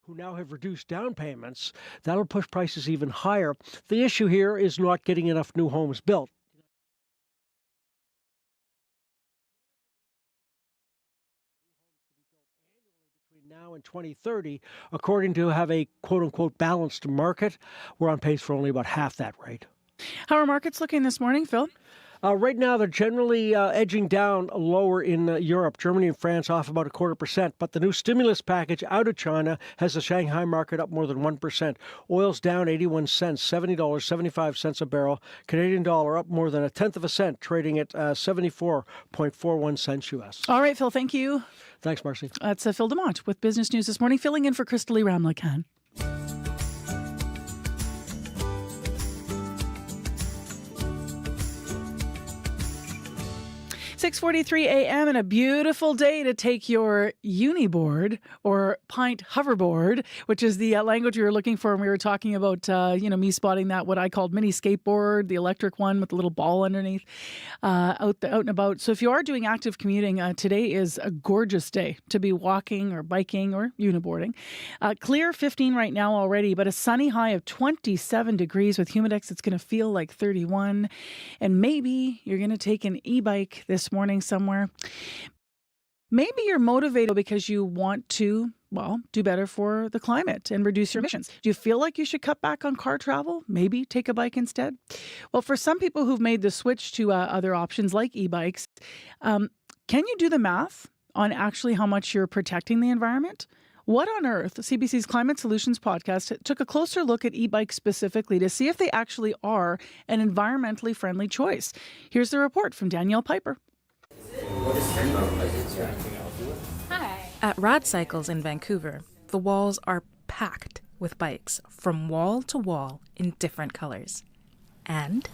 who now have reduced down payments. That'll push prices even higher. The issue here is not getting enough new homes built. Between now and 2030, according to have a quote-unquote balanced market, we're on pace for only about half that rate. How are markets looking this morning, Phil? Right now, they're generally edging down lower in Europe. Germany and France off about 0.25%. But the new stimulus package out of China has the Shanghai market up more than 1%. Oil's down 81 cents, $70.75 a barrel. Canadian dollar up more than 1/10 of a cent, trading at 74.41 cents U.S. All right, Phil, thank you. Thanks, Marcy. That's Phil Demont with Business News this morning, filling in for Crystalie Ramlakan. 6:43 a.m. and a beautiful day to take your Uniboard or Pint hoverboard, which is the language we were looking for when we were talking about, me spotting that, what I called mini skateboard, the electric one with the little ball underneath, out and about. So if you are doing active commuting, today is a gorgeous day to be walking or biking or uniboarding. Clear 15 right now already, but a sunny high of 27 degrees with humidex. It's going to feel like 31. And maybe you're going to take an e-bike this morning somewhere. Maybe you're motivated because you want to, do better for the climate and reduce your emissions. Do you feel like you should cut back on car travel? Maybe take a bike instead? Well, for some people who've made the switch to other options like e-bikes, can you do the math on actually how much you're protecting the environment? What on earth? CBC's Climate Solutions podcast took a closer look at e-bikes specifically to see if they actually are an environmentally friendly choice. Here's the report from Danielle Piper. Hi. At Rad Cycles in Vancouver, the walls are packed with bikes from wall to wall in different colors. And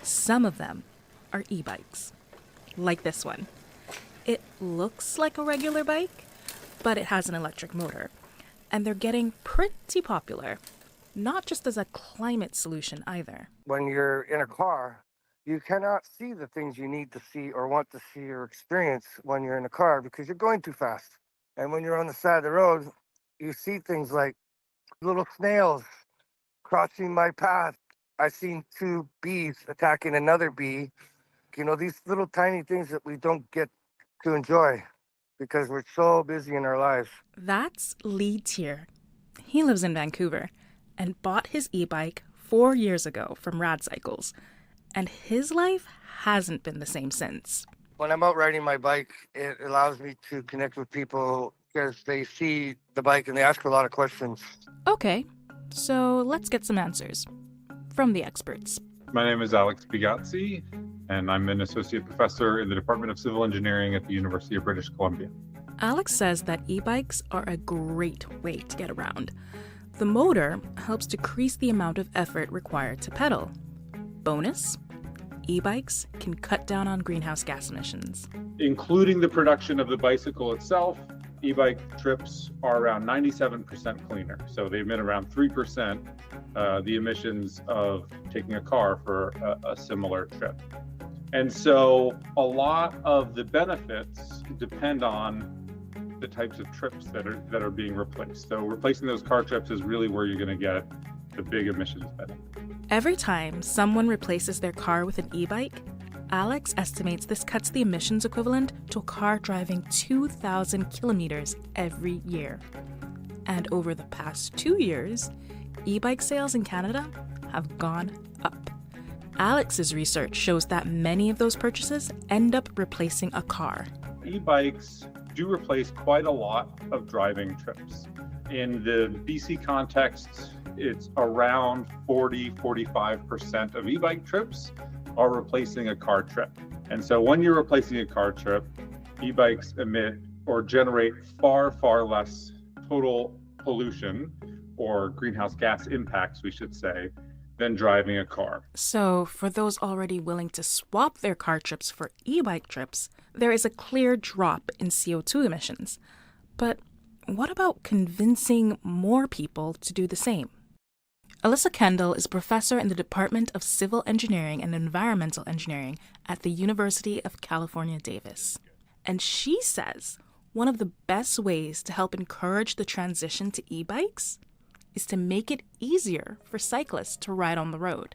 some of them are e-bikes, like this one. It looks like a regular bike, but it has an electric motor. And they're getting pretty popular, not just as a climate solution either. When you're in a car, you cannot see the things you need to see or want to see or experience when you're in a car because you're going too fast. And when you're on the side of the road, you see things like little snails crossing my path. I've seen 2 bees attacking another bee. These little tiny things that we don't get to enjoy because we're so busy in our lives. That's Lee Tier. He lives in Vancouver and bought his e-bike 4 years ago from Rad Cycles. And his life hasn't been the same since. When I'm out riding my bike, it allows me to connect with people because they see the bike and they ask a lot of questions. Okay, so let's get some answers from the experts. My name is Alex Bigazzi, and I'm an associate professor in the Department of Civil Engineering at the University of British Columbia. Alex says that e-bikes are a great way to get around. The motor helps decrease the amount of effort required to pedal. Bonus, e-bikes can cut down on greenhouse gas emissions. Including the production of the bicycle itself, e-bike trips are around 97% cleaner. So they emit around 3% the emissions of taking a car for a similar trip. And so a lot of the benefits depend on the types of trips that are being replaced. So replacing those car trips is really where you're going to get the big emissions benefit. Every time someone replaces their car with an e-bike, Alex estimates this cuts the emissions equivalent to a car driving 2,000 kilometers every year. And over the past 2 years, e-bike sales in Canada have gone up. Alex's research shows that many of those purchases end up replacing a car. E-bikes do replace quite a lot of driving trips. In the BC context, it's around 40-45% of e-bike trips are replacing a car trip. And so when you're replacing a car trip, e-bikes emit or generate far, far less total pollution or greenhouse gas impacts, we should say, than driving a car. So for those already willing to swap their car trips for e-bike trips, there is a clear drop in CO2 emissions. But what about convincing more people to do the same? Alyssa Kendall is professor in the Department of Civil Engineering and Environmental Engineering at the University of California, Davis. And she says One of the best ways to help encourage the transition to e-bikes is to make it easier for cyclists to ride on the road.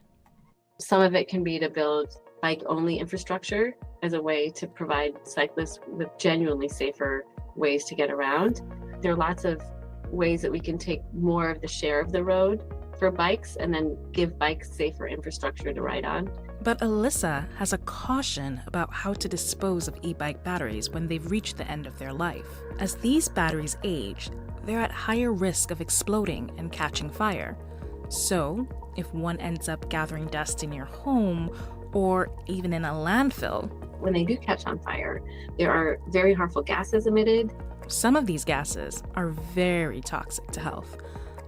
Some of it can be to build bike-only infrastructure as a way to provide cyclists with genuinely safer ways to get around. There are lots of ways that we can take more of the share of the road for bikes and then give bikes safer infrastructure to ride on. But Alyssa has a caution about how to dispose of e-bike batteries when they've reached the end of their life. As these batteries age, they're at higher risk of exploding and catching fire. So, if one ends up gathering dust in your home or even in a landfill, when they do catch on fire, there are very harmful gases emitted. Some of these gases are very toxic to health.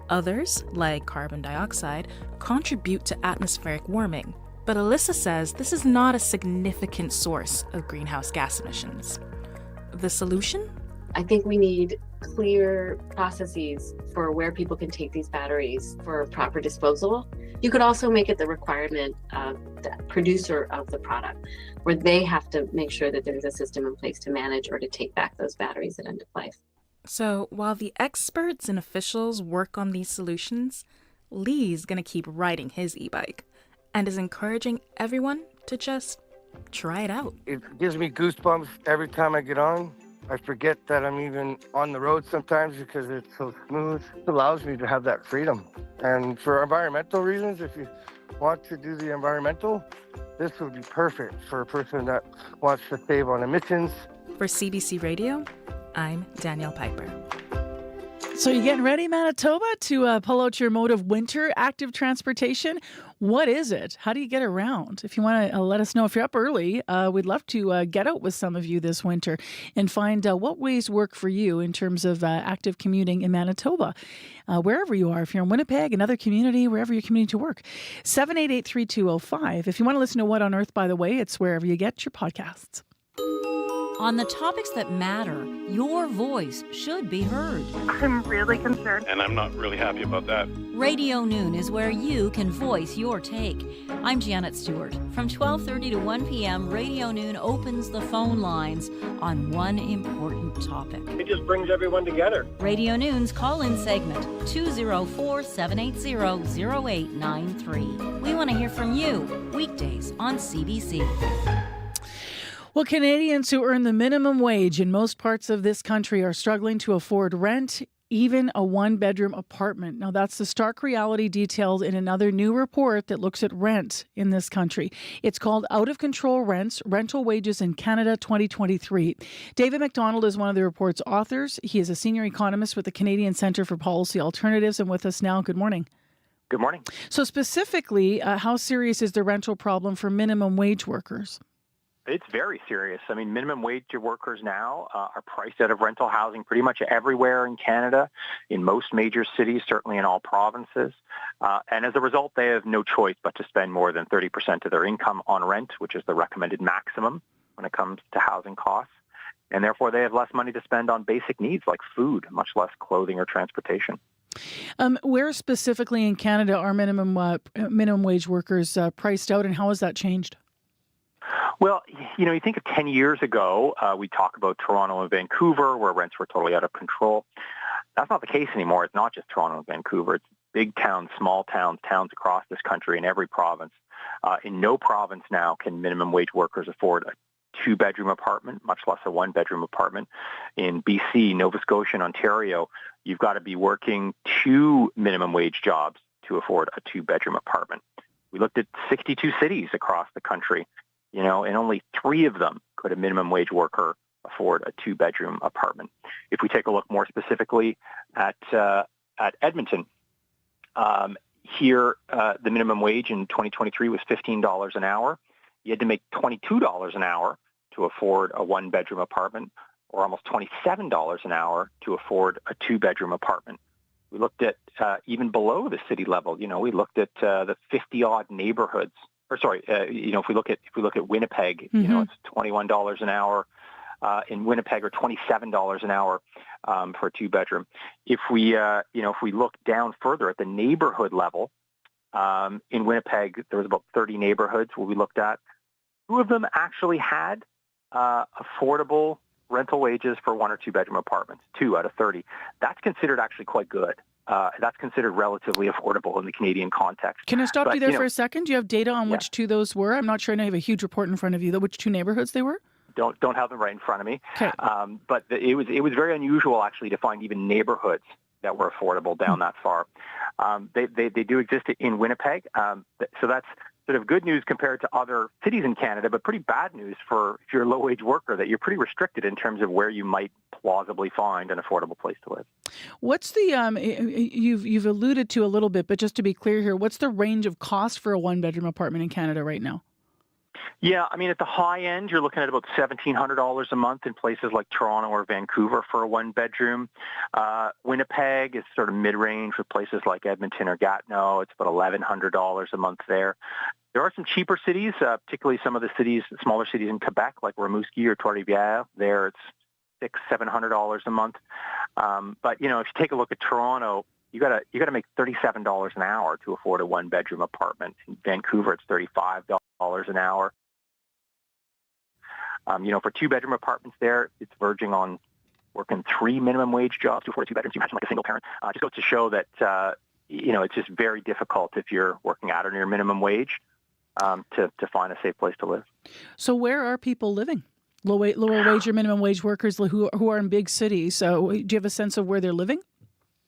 Others, like carbon dioxide, contribute to atmospheric warming. But Alyssa says this is not a significant source of greenhouse gas emissions. The solution? I think we need clear processes for where people can take these batteries for proper disposal. You could also make it the requirement of the producer of the product, where they have to make sure that there's a system in place to manage or to take back those batteries at end of life. So while the experts and officials work on these solutions, Lee's going to keep riding his e-bike and is encouraging everyone to just try it out. It gives me goosebumps every time I get on. I forget that I'm even on the road sometimes because it's so smooth. It allows me to have that freedom. And for environmental reasons, if you want to do the environmental, this would be perfect for a person that wants to save on emissions. For CBC Radio, I'm Danielle Piper. So you're getting ready, Manitoba, to pull out your mode of winter active transportation. What is it? How do you get around? If you want to let us know if you're up early, we'd love to get out with some of you this winter and find what ways work for you in terms of active commuting in Manitoba, wherever you are. If you're in Winnipeg, another community, wherever you're commuting to work. 788-3205. If you want to listen to What on Earth, by the way, it's wherever you get your podcasts. On the topics that matter, your voice should be heard. I'm really concerned. And I'm not really happy about that. Radio Noon is where you can voice your take. I'm Janet Stewart. From 12:30 to 1 p.m., Radio Noon opens the phone lines on one important topic. It just brings everyone together. Radio Noon's call-in segment, 204-780-0893. We want to hear from you, weekdays on CBC. Well, Canadians who earn the minimum wage in most parts of this country are struggling to afford rent, even a one-bedroom apartment. Now, that's the stark reality detailed in another new report that looks at rent in this country. It's called Out of Control Rents, Rental Wages in Canada 2023. David McDonald is one of the report's authors. He is a senior economist with the Canadian Centre for Policy Alternatives and with us now. Good morning. Good morning. So specifically, how serious is the rental problem for minimum wage workers? It's very serious. I mean, minimum wage workers now are priced out of rental housing pretty much everywhere in Canada, in most major cities, certainly in all provinces. And as a result, they have no choice but to spend more than 30% of their income on rent, which is the recommended maximum when it comes to housing costs. And therefore, they have less money to spend on basic needs like food, much less clothing or transportation. Where specifically in Canada are minimum wage workers priced out, and how has that changed? Well, you know, you think of 10 years ago, we talk about Toronto and Vancouver, where rents were totally out of control. That's not the case anymore. It's not just Toronto and Vancouver. It's big towns, small towns, towns across this country in every province. In no province now can minimum wage workers afford a two-bedroom apartment, much less a one-bedroom apartment. In BC, Nova Scotia, and Ontario, you've got to be working 2 minimum wage jobs to afford a two-bedroom apartment. We looked at 62 cities across the country. You know, and only 3 of them could a minimum wage worker afford a two-bedroom apartment. If we take a look more specifically at Edmonton, here the minimum wage in 2023 was $15 an hour. You had to make $22 an hour to afford a one-bedroom apartment, or almost $27 an hour to afford a two-bedroom apartment. We looked at even below the city level. You know, we looked at the 50-odd neighborhoods. If we look at Winnipeg, you know, it's $21 an hour in Winnipeg, or $27 an hour for a two-bedroom. If we look down further at the neighborhood level, in Winnipeg, there was about 30 neighborhoods where we looked at. 2 of them actually had affordable rental wages for 1 or 2 bedroom apartments, 2 out of 30. That's considered actually quite good. That's considered relatively affordable in the Canadian context. Can I stop you there for a second? Do you have data on which two those were? I'm not sure. I know you have a huge report in front of you. Which 2 neighborhoods they were? Don't have them right in front of me. Okay. But it was very unusual actually to find even neighborhoods that were affordable down that far. They do exist in Winnipeg. So that's sort of good news compared to other cities in Canada, but pretty bad news for if you're a low-wage worker, that you're pretty restricted in terms of where you might plausibly find an affordable place to live. What's the you've alluded to a little bit, but just to be clear here, what's the range of cost for a 1-bedroom apartment in Canada right now? Yeah, I mean, at the high end, you're looking at about $1,700 a month in places like Toronto or Vancouver for a 1-bedroom. Winnipeg is sort of mid-range with places like Edmonton or Gatineau. It's about $1,100 a month there. There are some cheaper cities, particularly some of the smaller cities in Quebec, like Rimouski or Trois-Rivières. There, it's $600-700 a month. But if you take a look at Toronto, you got to make $37 an hour to afford a 1-bedroom apartment. In Vancouver, it's $35 an hour. For 2-bedroom apartments there, it's verging on working 3 minimum wage jobs to afford 2 bedrooms. You imagine like a single parent. Just goes to show that, it's just very difficult if you're working at or near minimum wage to find a safe place to live. So where are people living? Lower wage or minimum wage workers who are in big cities. So do you have a sense of where they're living?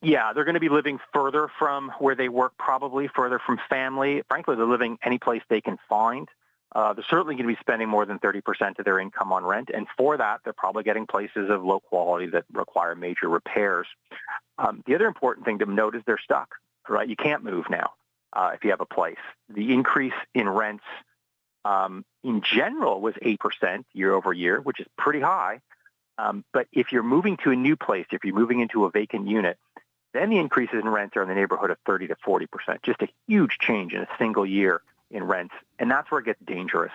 Yeah, they're going to be living further from where they work, probably further from family. Frankly, they're living any place they can find. They're certainly going to be spending more than 30% of their income on rent. And for that, they're probably getting places of low quality that require major repairs. The other important thing to note is they're stuck, right? You can't move now if you have a place. The increase in rents in general was 8% year over year, which is pretty high. But if you're moving to a new place, if you're moving into a vacant unit, then the increases in rents are in the neighborhood of 30 to 40%, just a huge change in a single year in rents. And that's where it gets dangerous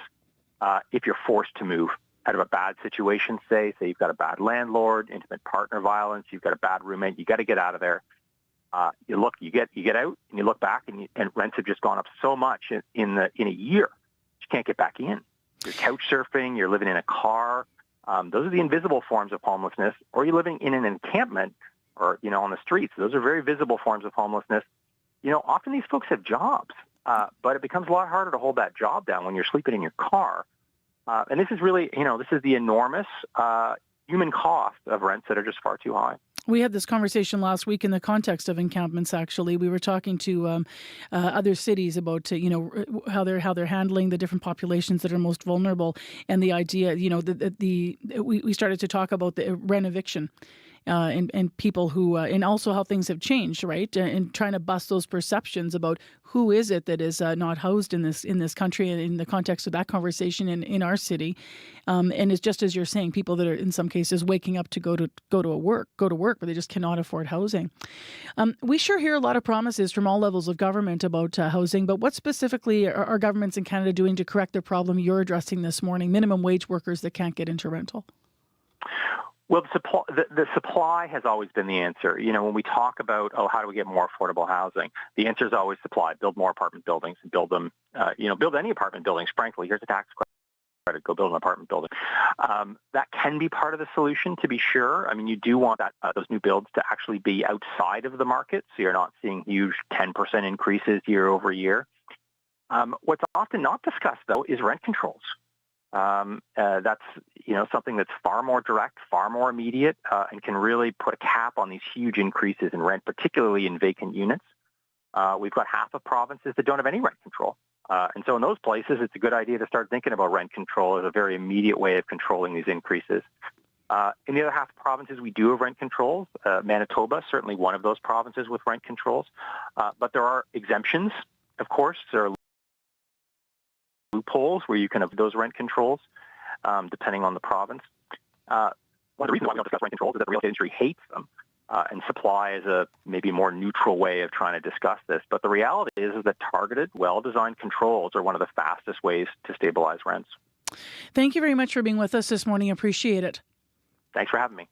if you're forced to move out of a bad situation, say you've got a bad landlord, intimate partner violence, you've got a bad roommate, you got to get out of there. You get out and you look back and rents have just gone up so much in a year, you can't get back in. You're couch surfing, you're living in a car. Those are the invisible forms of homelessness, or you're living in an encampment or, on the streets. Those are very visible forms of homelessness. Often these folks have jobs, but it becomes a lot harder to hold that job down when you're sleeping in your car. And this is really, this is the enormous human cost of rents that are just far too high. We had this conversation last week in the context of encampments. Actually, we were talking to other cities about how they're handling the different populations that are most vulnerable, and the idea, we started to talk about the rent eviction. And people who, and also how things have changed, right? And trying to bust those perceptions about who is it that is not housed in this country, and in the context of that conversation in our city, and it's just as you're saying, people that are in some cases waking up to go to work, but they just cannot afford housing. We sure hear a lot of promises from all levels of government about housing, but what specifically are governments in Canada doing to correct the problem you're addressing this morning? Minimum wage workers that can't get into rental. Well, the supply has always been the answer. When we talk about, how do we get more affordable housing? The answer is always supply. Build more apartment buildings and build them, build any apartment buildings, frankly. Here's a tax credit. Go build an apartment building. That can be part of the solution, to be sure. I mean, you do want those new builds to actually be outside of the market, so you're not seeing huge 10% increases year over year. What's often not discussed, though, is rent controls. That's something that's far more direct, far more immediate, and can really put a cap on these huge increases in rent, particularly in vacant units. We've got half of provinces that don't have any rent control. And so in those places, it's a good idea to start thinking about rent control as a very immediate way of controlling these increases. In the other half of provinces, we do have rent controls. Manitoba, certainly one of those provinces with rent controls. But there are exemptions, of course. There are loopholes where you can have those rent controls, depending on the province. One of the reasons why we don't discuss rent controls is that the real estate industry hates them, and supply is a maybe more neutral way of trying to discuss this. But the reality is that targeted, well-designed controls are one of the fastest ways to stabilize rents. Thank you very much for being with us this morning. Appreciate it. Thanks for having me.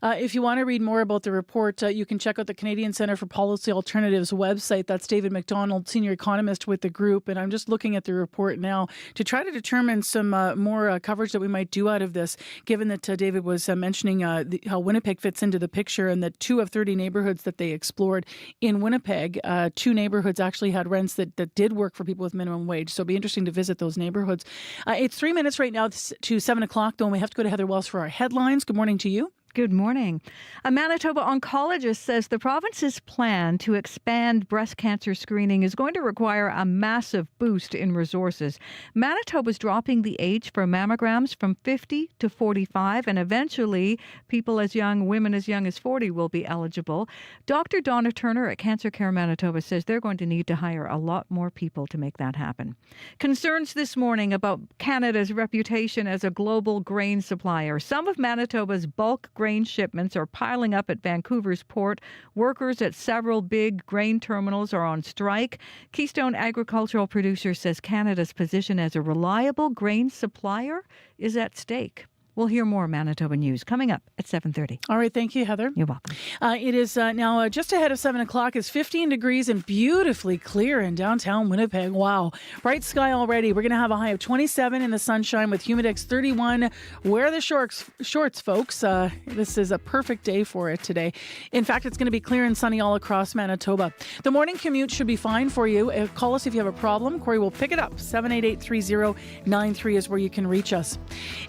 If you want to read more about the report, you can check out the Canadian Centre for Policy Alternatives website. That's David McDonald, senior economist with the group. And I'm just looking at the report now to try to determine some more coverage that we might do out of this, given that David was mentioning how Winnipeg fits into the picture, and that 2 of 30 neighborhoods that they explored in Winnipeg, 2 neighborhoods actually had rents that did work for people with minimum wage. So it'll be interesting to visit those neighborhoods. It's 3 minutes right now to 7 o'clock, though, and we have to go to Heather Wells for our headlines. Good morning to you. Good morning. A Manitoba oncologist says the province's plan to expand breast cancer screening is going to require a massive boost in resources. Manitoba's dropping the age for mammograms from 50 to 45, and eventually women as young as 40 will be eligible. Dr. Donna Turner at Cancer Care Manitoba says they're going to need to hire a lot more people to make that happen. Concerns this morning about Canada's reputation as a global grain supplier. Some of Manitoba's bulk grain shipments are piling up at Vancouver's port. Workers at several big grain terminals are on strike. Keystone Agricultural Producers says Canada's position as a reliable grain supplier is at stake. We'll hear more Manitoba news coming up at 7:30. All right. Thank you, Heather. You're welcome. It is now just ahead of 7 o'clock. It's 15 degrees and beautifully clear in downtown Winnipeg. Wow. Bright sky already. We're going to have a high of 27 in the sunshine with humidex 31. Wear the shorts, folks. This is a perfect day for it today. In fact, it's going to be clear and sunny all across Manitoba. The morning commute should be fine for you. Call us if you have a problem. Corey will pick it up. 788-3093 is where you can reach us.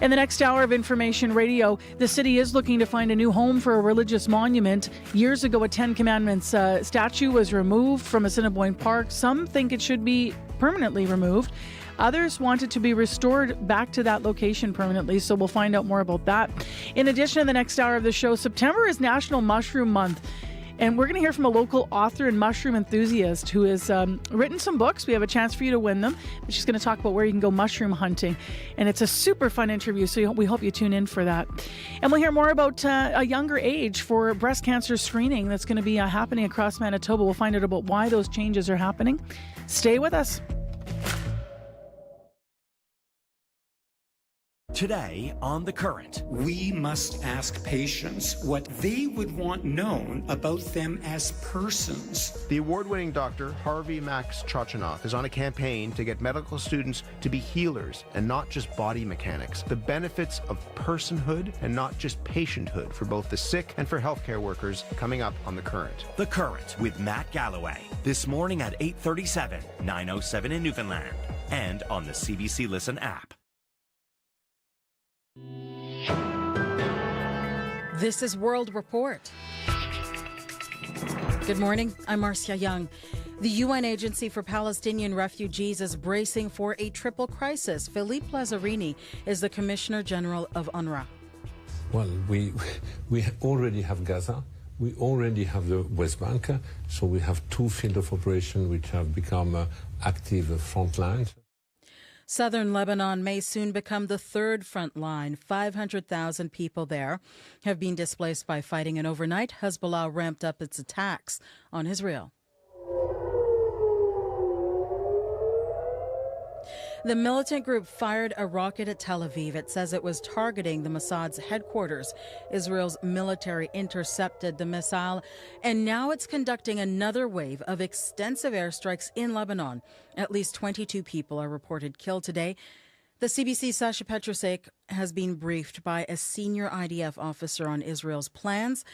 In the next hour of Information Radio, the city is looking to find a new home for a religious monument. Years ago, a 10 Commandments statue was removed from Assiniboine Park. Some think it should be permanently removed. Others want it to be restored back to that location permanently, so we'll find out more about that. In addition, in the next hour of the show, September is National Mushroom Month. And we're going to hear from a local author and mushroom enthusiast who has written some books. We have a chance for you to win them. She's going to talk about where you can go mushroom hunting. And it's a super fun interview, so we hope you tune in for that. And we'll hear more about a younger age for breast cancer screening that's going to be happening across Manitoba. We'll find out about why those changes are happening. Stay with us. Today on The Current. We must ask patients what they would want known about them as persons. The award-winning doctor, Harvey Max Chochinov, is on a campaign to get medical students to be healers and not just body mechanics. The benefits of personhood and not just patienthood for both the sick and for healthcare workers coming up on The Current. The Current with Matt Galloway. This morning at 8:37, 9:07 in Newfoundland. And on the CBC Listen app. This is World Report. Good morning, I'm Marcia Young. The UN Agency for Palestinian Refugees is bracing for a triple crisis. Philippe Lazzarini is the Commissioner General of UNRWA. Well, we already have Gaza. We already have the West Bank. So we have 2 fields of operation which have become active front lines. Southern Lebanon may soon become the third front line. 500,000 people there have been displaced by fighting, and overnight, Hezbollah ramped up its attacks on Israel. The militant group fired a rocket at Tel Aviv. It says it was targeting the Mossad's headquarters. Israel's military intercepted the missile, and now it's conducting another wave of extensive airstrikes in Lebanon. At least 22 people are reported killed today. The CBC's Sasha Petrusek has been briefed by a senior IDF officer on Israel's plans.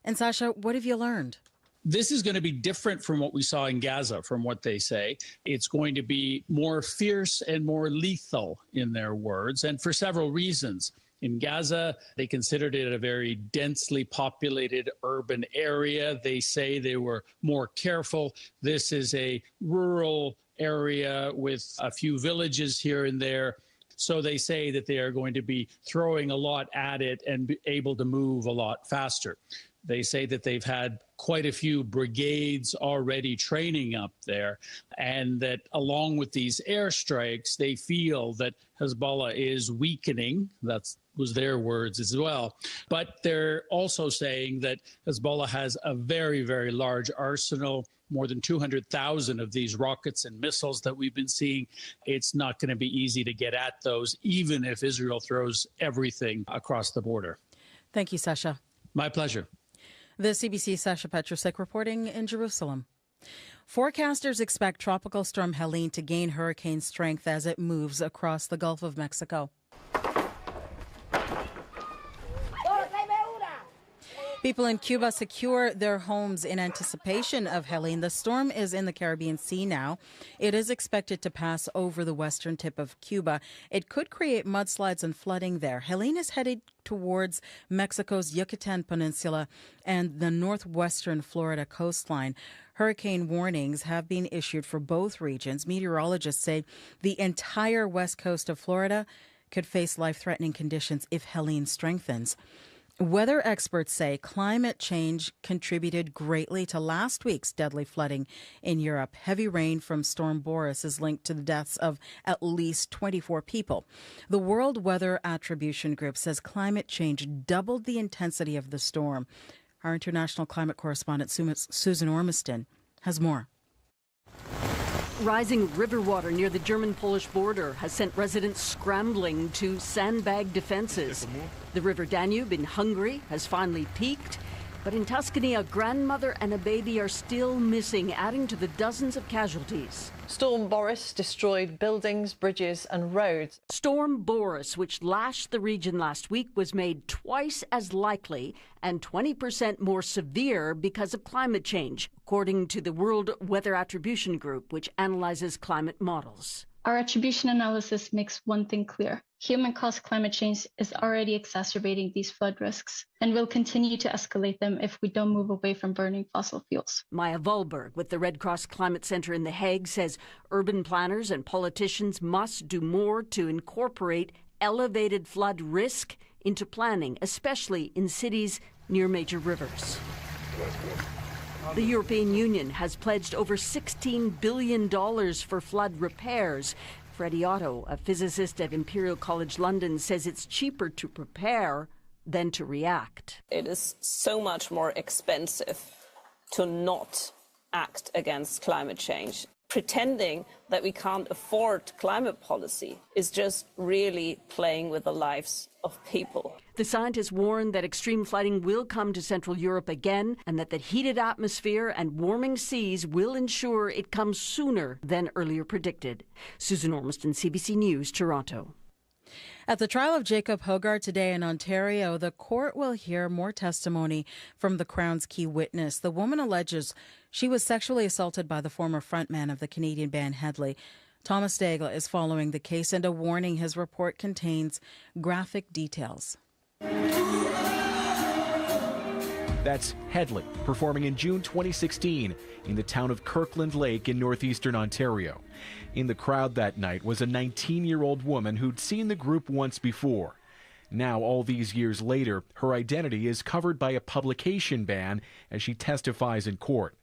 And Sasha, what have you learned? This is going to be different from what we saw in Gaza, from what they say. It's going to be more fierce and more lethal, in their words, and for several reasons. In Gaza, they considered it a very densely populated urban area. They say they were more careful. This is a rural area with a few villages here and there. So they say that they are going to be throwing a lot at it and be able to move a lot faster. They say that they've had quite a few brigades already training up there, and that along with these airstrikes, they feel that Hezbollah is weakening. That was their words as well. But they're also saying that Hezbollah has a very, very large arsenal, more than 200,000 of these rockets and missiles that we've been seeing. It's not going to be easy to get at those, even if Israel throws everything across the border. Thank you, Sasha. My pleasure. The CBC Sasha Petrusek reporting in Jerusalem. Forecasters expect Tropical Storm Helene to gain hurricane strength as it moves across the Gulf of Mexico. People in Cuba secure their homes in anticipation of Helene. The storm is in the Caribbean Sea now. It is expected to pass over the western tip of Cuba. It could create mudslides and flooding there. Helene is headed towards Mexico's Yucatan Peninsula and the northwestern Florida coastline. Hurricane warnings have been issued for both regions. Meteorologists say the entire west coast of Florida could face life-threatening conditions if Helene strengthens. Weather experts say climate change contributed greatly to last week's deadly flooding in Europe. Heavy rain from Storm Boris is linked to the deaths of at least 24 people. The World Weather Attribution Group says climate change doubled the intensity of the storm. Our international climate correspondent Susan Ormiston has more. Rising river water near the German-Polish border has sent residents scrambling to sandbag defenses. The River Danube in Hungary has finally peaked, but in Tuscany, a grandmother and a baby are still missing, adding to the dozens of casualties. Storm Boris destroyed buildings, bridges and roads. Storm Boris, which lashed the region last week, was made twice as likely and 20% more severe because of climate change, according to the World Weather Attribution Group, which analyzes climate models. Our attribution analysis makes one thing clear. Human-caused climate change is already exacerbating these flood risks and will continue to escalate them if we don't move away from burning fossil fuels. Maya Volberg with the Red Cross Climate Center in The Hague says urban planners and politicians must do more to incorporate elevated flood risk into planning, especially in cities near major rivers. The European Union has pledged over $16 billion for flood repairs. Freddie Otto, a physicist at Imperial College London, says it's cheaper to prepare than to react. It is so much more expensive to not act against climate change. Pretending that we can't afford climate policy is just really playing with the lives of people. The scientists warn that extreme flooding will come to Central Europe again and that the heated atmosphere and warming seas will ensure it comes sooner than earlier predicted. Susan Ormiston, CBC News, Toronto. At the trial of Jacob Hoggard today in Ontario, the court will hear more testimony from the Crown's key witness. The woman alleges she was sexually assaulted by the former frontman of the Canadian band Hedley. Thomas Daigle is following the case, and a warning: his report contains graphic details. That's Hedley performing in June 2016 in the town of Kirkland Lake in northeastern Ontario. In the crowd that night was a 19-year-old woman who'd seen the group once before. Now, all these years later, her identity is covered by a publication ban as she testifies in court.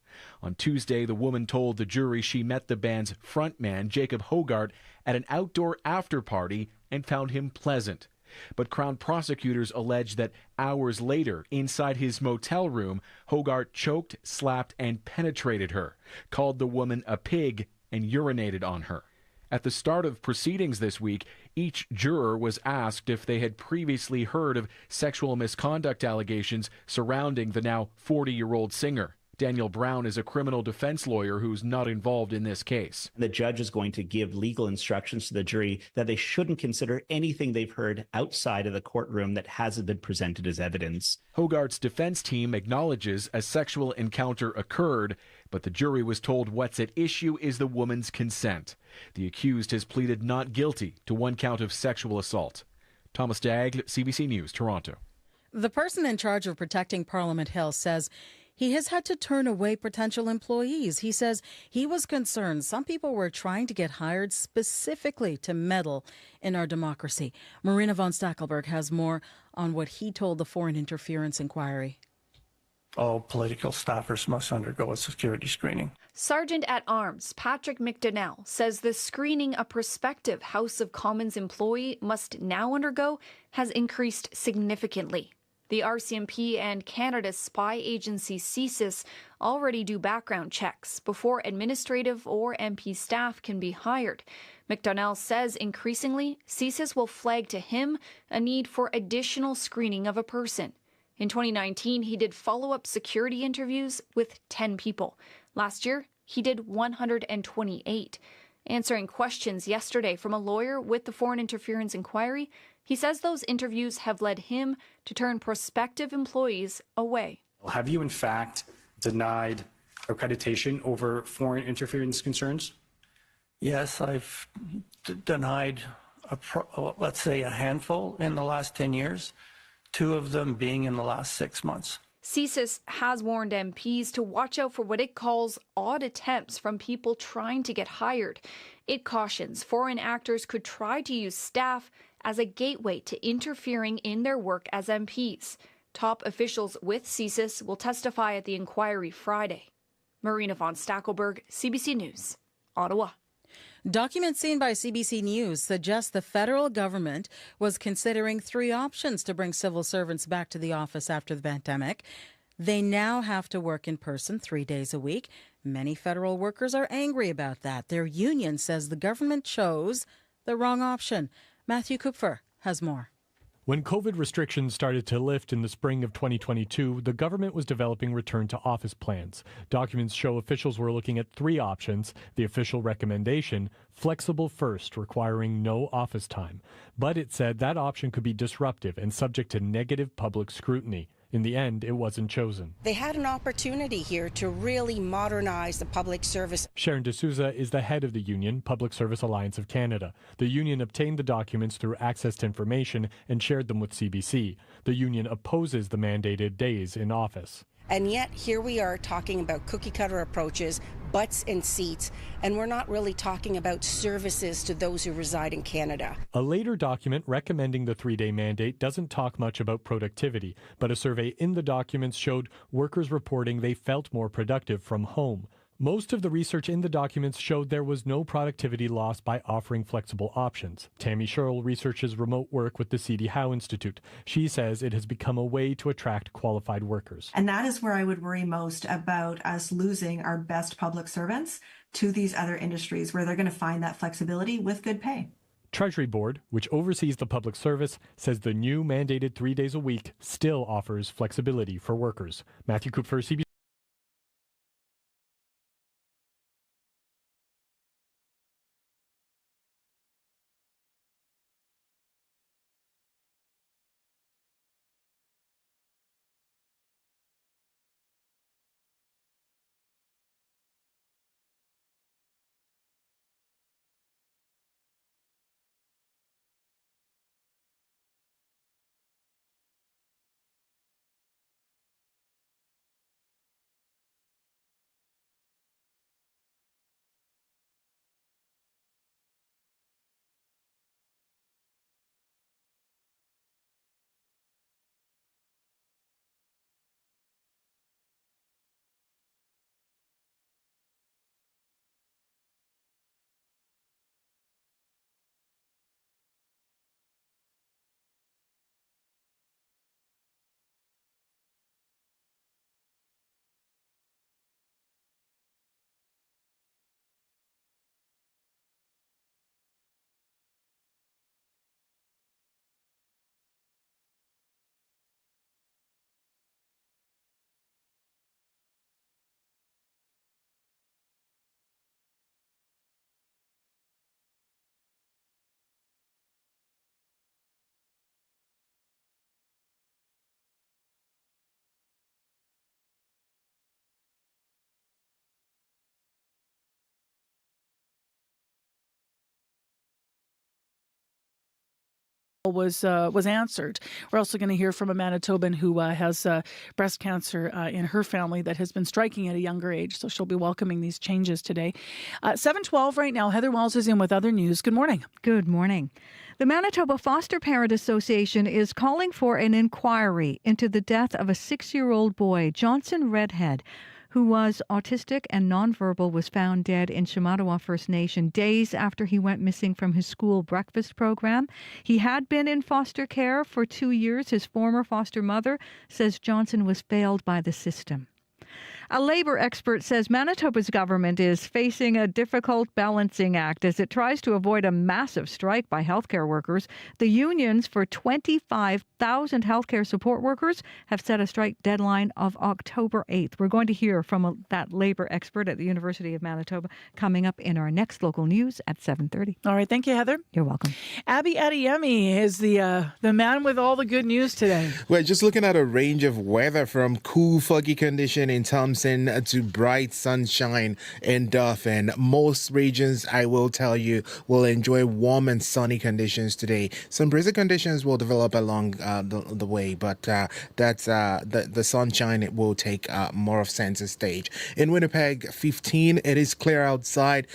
On Tuesday, the woman told the jury she met the band's frontman, Jacob Hoggard, at an outdoor after-party and found him pleasant. But Crown prosecutors allege that hours later, inside his motel room, Hoggard choked, slapped, and penetrated her, called the woman a pig, and urinated on her. At the start of proceedings this week, each juror was asked if they had previously heard of sexual misconduct allegations surrounding the now 40-year-old singer. Daniel Brown is a criminal defense lawyer who's not involved in this case. The judge is going to give legal instructions to the jury that they shouldn't consider anything they've heard outside of the courtroom that hasn't been presented as evidence. Hoggard's defense team acknowledges a sexual encounter occurred, but the jury was told what's at issue is the woman's consent. The accused has pleaded not guilty to one count of sexual assault. Thomas Daigle, CBC News, Toronto. The person in charge of protecting Parliament Hill says he has had to turn away potential employees. He says he was concerned some people were trying to get hired specifically to meddle in our democracy. Marina von Stackelberg has more on what he told the Foreign Interference Inquiry. All political staffers must undergo a security screening. Sergeant-at-Arms Patrick McDonnell says the screening a prospective House of Commons employee must now undergo has increased significantly. The RCMP and Canada's spy agency CSIS already do background checks before administrative or MP staff can be hired. McDonnell says increasingly, CSIS will flag to him a need for additional screening of a person. In 2019, he did follow-up security interviews with 10 people. Last year, he did 128. Answering questions yesterday from a lawyer with the Foreign Interference Inquiry, he says those interviews have led him to turn prospective employees away. Have you, in fact, denied accreditation over foreign interference concerns? Yes, I've denied, let's say, a handful in the last 10 years, 2 of them being in the last 6 months. CSIS has warned MPs to watch out for what it calls odd attempts from people trying to get hired. It cautions foreign actors could try to use staff as a gateway to interfering in their work as MPs. Top officials with CSIS will testify at the inquiry Friday. Marina von Stackelberg, CBC News, Ottawa. Documents seen by CBC News suggest the federal government was considering 3 options to bring civil servants back to the office after the pandemic. They now have to work in person 3 days a week. Many federal workers are angry about that. Their union says the government chose the wrong option. Matthew Kupfer has more. When COVID restrictions started to lift in the spring of 2022, the government was developing return to office plans. Documents show officials were looking at 3 options. The official recommendation, flexible first, requiring no office time. But it said that option could be disruptive and subject to negative public scrutiny. In the end, it wasn't chosen. They had an opportunity here to really modernize the public service. Sharon D'Souza is the head of the union, Public Service Alliance of Canada. The union obtained the documents through access to information and shared them with CBC. The union opposes the mandated days in office. And yet, here we are talking about cookie-cutter approaches, butts in seats, and we're not really talking about services to those who reside in Canada. A later document recommending the 3-day mandate doesn't talk much about productivity, but a survey in the documents showed workers reporting they felt more productive from home. Most of the research in the documents showed there was no productivity loss by offering flexible options. Tammy Sherrill researches remote work with the C.D. Howe Institute. She says it has become a way to attract qualified workers. And that is where I would worry most about us losing our best public servants to these other industries where they're going to find that flexibility with good pay. Treasury Board, which oversees the public service, says the new mandated 3 days a week still offers flexibility for workers. Matthew Kupfer, CBC. was answered. We're also going to hear from a Manitoban who has breast cancer in her family that has been striking at a younger age, so she'll be welcoming these changes today. 7:12 right now. Heather Wells is in with other news. Good morning. Good morning. The Manitoba Foster Parent Association is calling for an inquiry into the death of a 6-year-old boy, Johnson Redhead, who was autistic and nonverbal, was found dead in Shamattawa First Nation days after he went missing from his school breakfast program. He had been in foster care for 2 years. His former foster mother says Johnson was failed by the system. A labor expert says Manitoba's government is facing a difficult balancing act as it tries to avoid a massive strike by healthcare workers. The unions for 25,000 healthcare support workers have set a strike deadline of October 8th. We're going to hear from that labor expert at the University of Manitoba coming up in our next local news at 7:30. All right. Thank you, Heather. You're welcome. Abby Adeyemi is the man with all the good news today. We're just looking at a range of weather from cool, foggy condition in Thompson to bright sunshine in Dauphin. Most regions, I will tell you, will enjoy warm and sunny conditions today. Some breezy conditions will develop along the way, but the sunshine it will take more of center stage. In Winnipeg, 15, it is clear outside.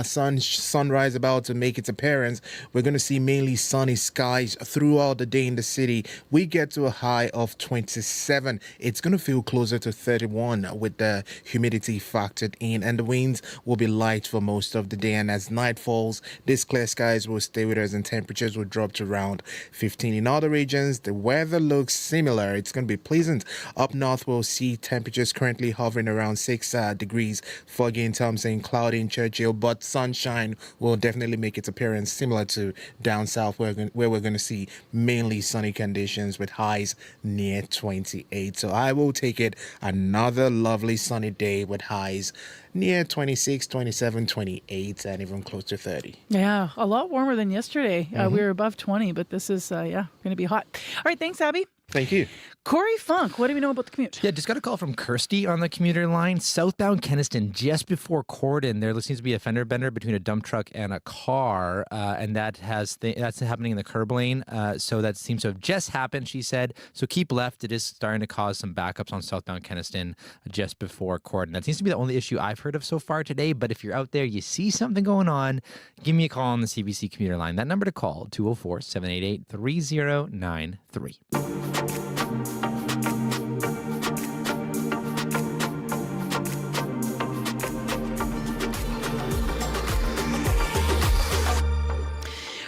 Sunrise about to make its appearance. We're going to see mainly sunny skies throughout the day in the city. We get to a high of 27. It's going to feel closer to 31 with the humidity factored in, and the winds will be light for most of the day. And as night falls, these clear skies will stay with us and temperatures will drop to around 15. In other regions, the weather looks similar. It's going to be pleasant. Up north, we'll see temperatures currently hovering around 6 degrees, foggy in Thompson, cloudy in Churchill, but sunshine will definitely make its appearance, similar to down south where we're going to see mainly sunny conditions with highs near 28. So I will take it another lovely sunny day with highs near 26, 27, 28, and even close to 30. Yeah, a lot warmer than yesterday. We were above 20, but this is, going to be hot. All right, thanks, Abby. Thank you. Corey Funk, what do we know about the commute? Yeah, just got a call from Kirsty on the commuter line. Southbound Kenniston, just before Corden, there seems to be a fender bender between a dump truck and a car, and that's happening in the curb lane. So that seems to have just happened, she said. So keep left. It is starting to cause some backups on southbound Kenniston just before Corden. That seems to be the only issue I've heard of so far today, but if you're out there, you see something going on, give me a call on the CBC commuter line. That number to call, 204-788-3093.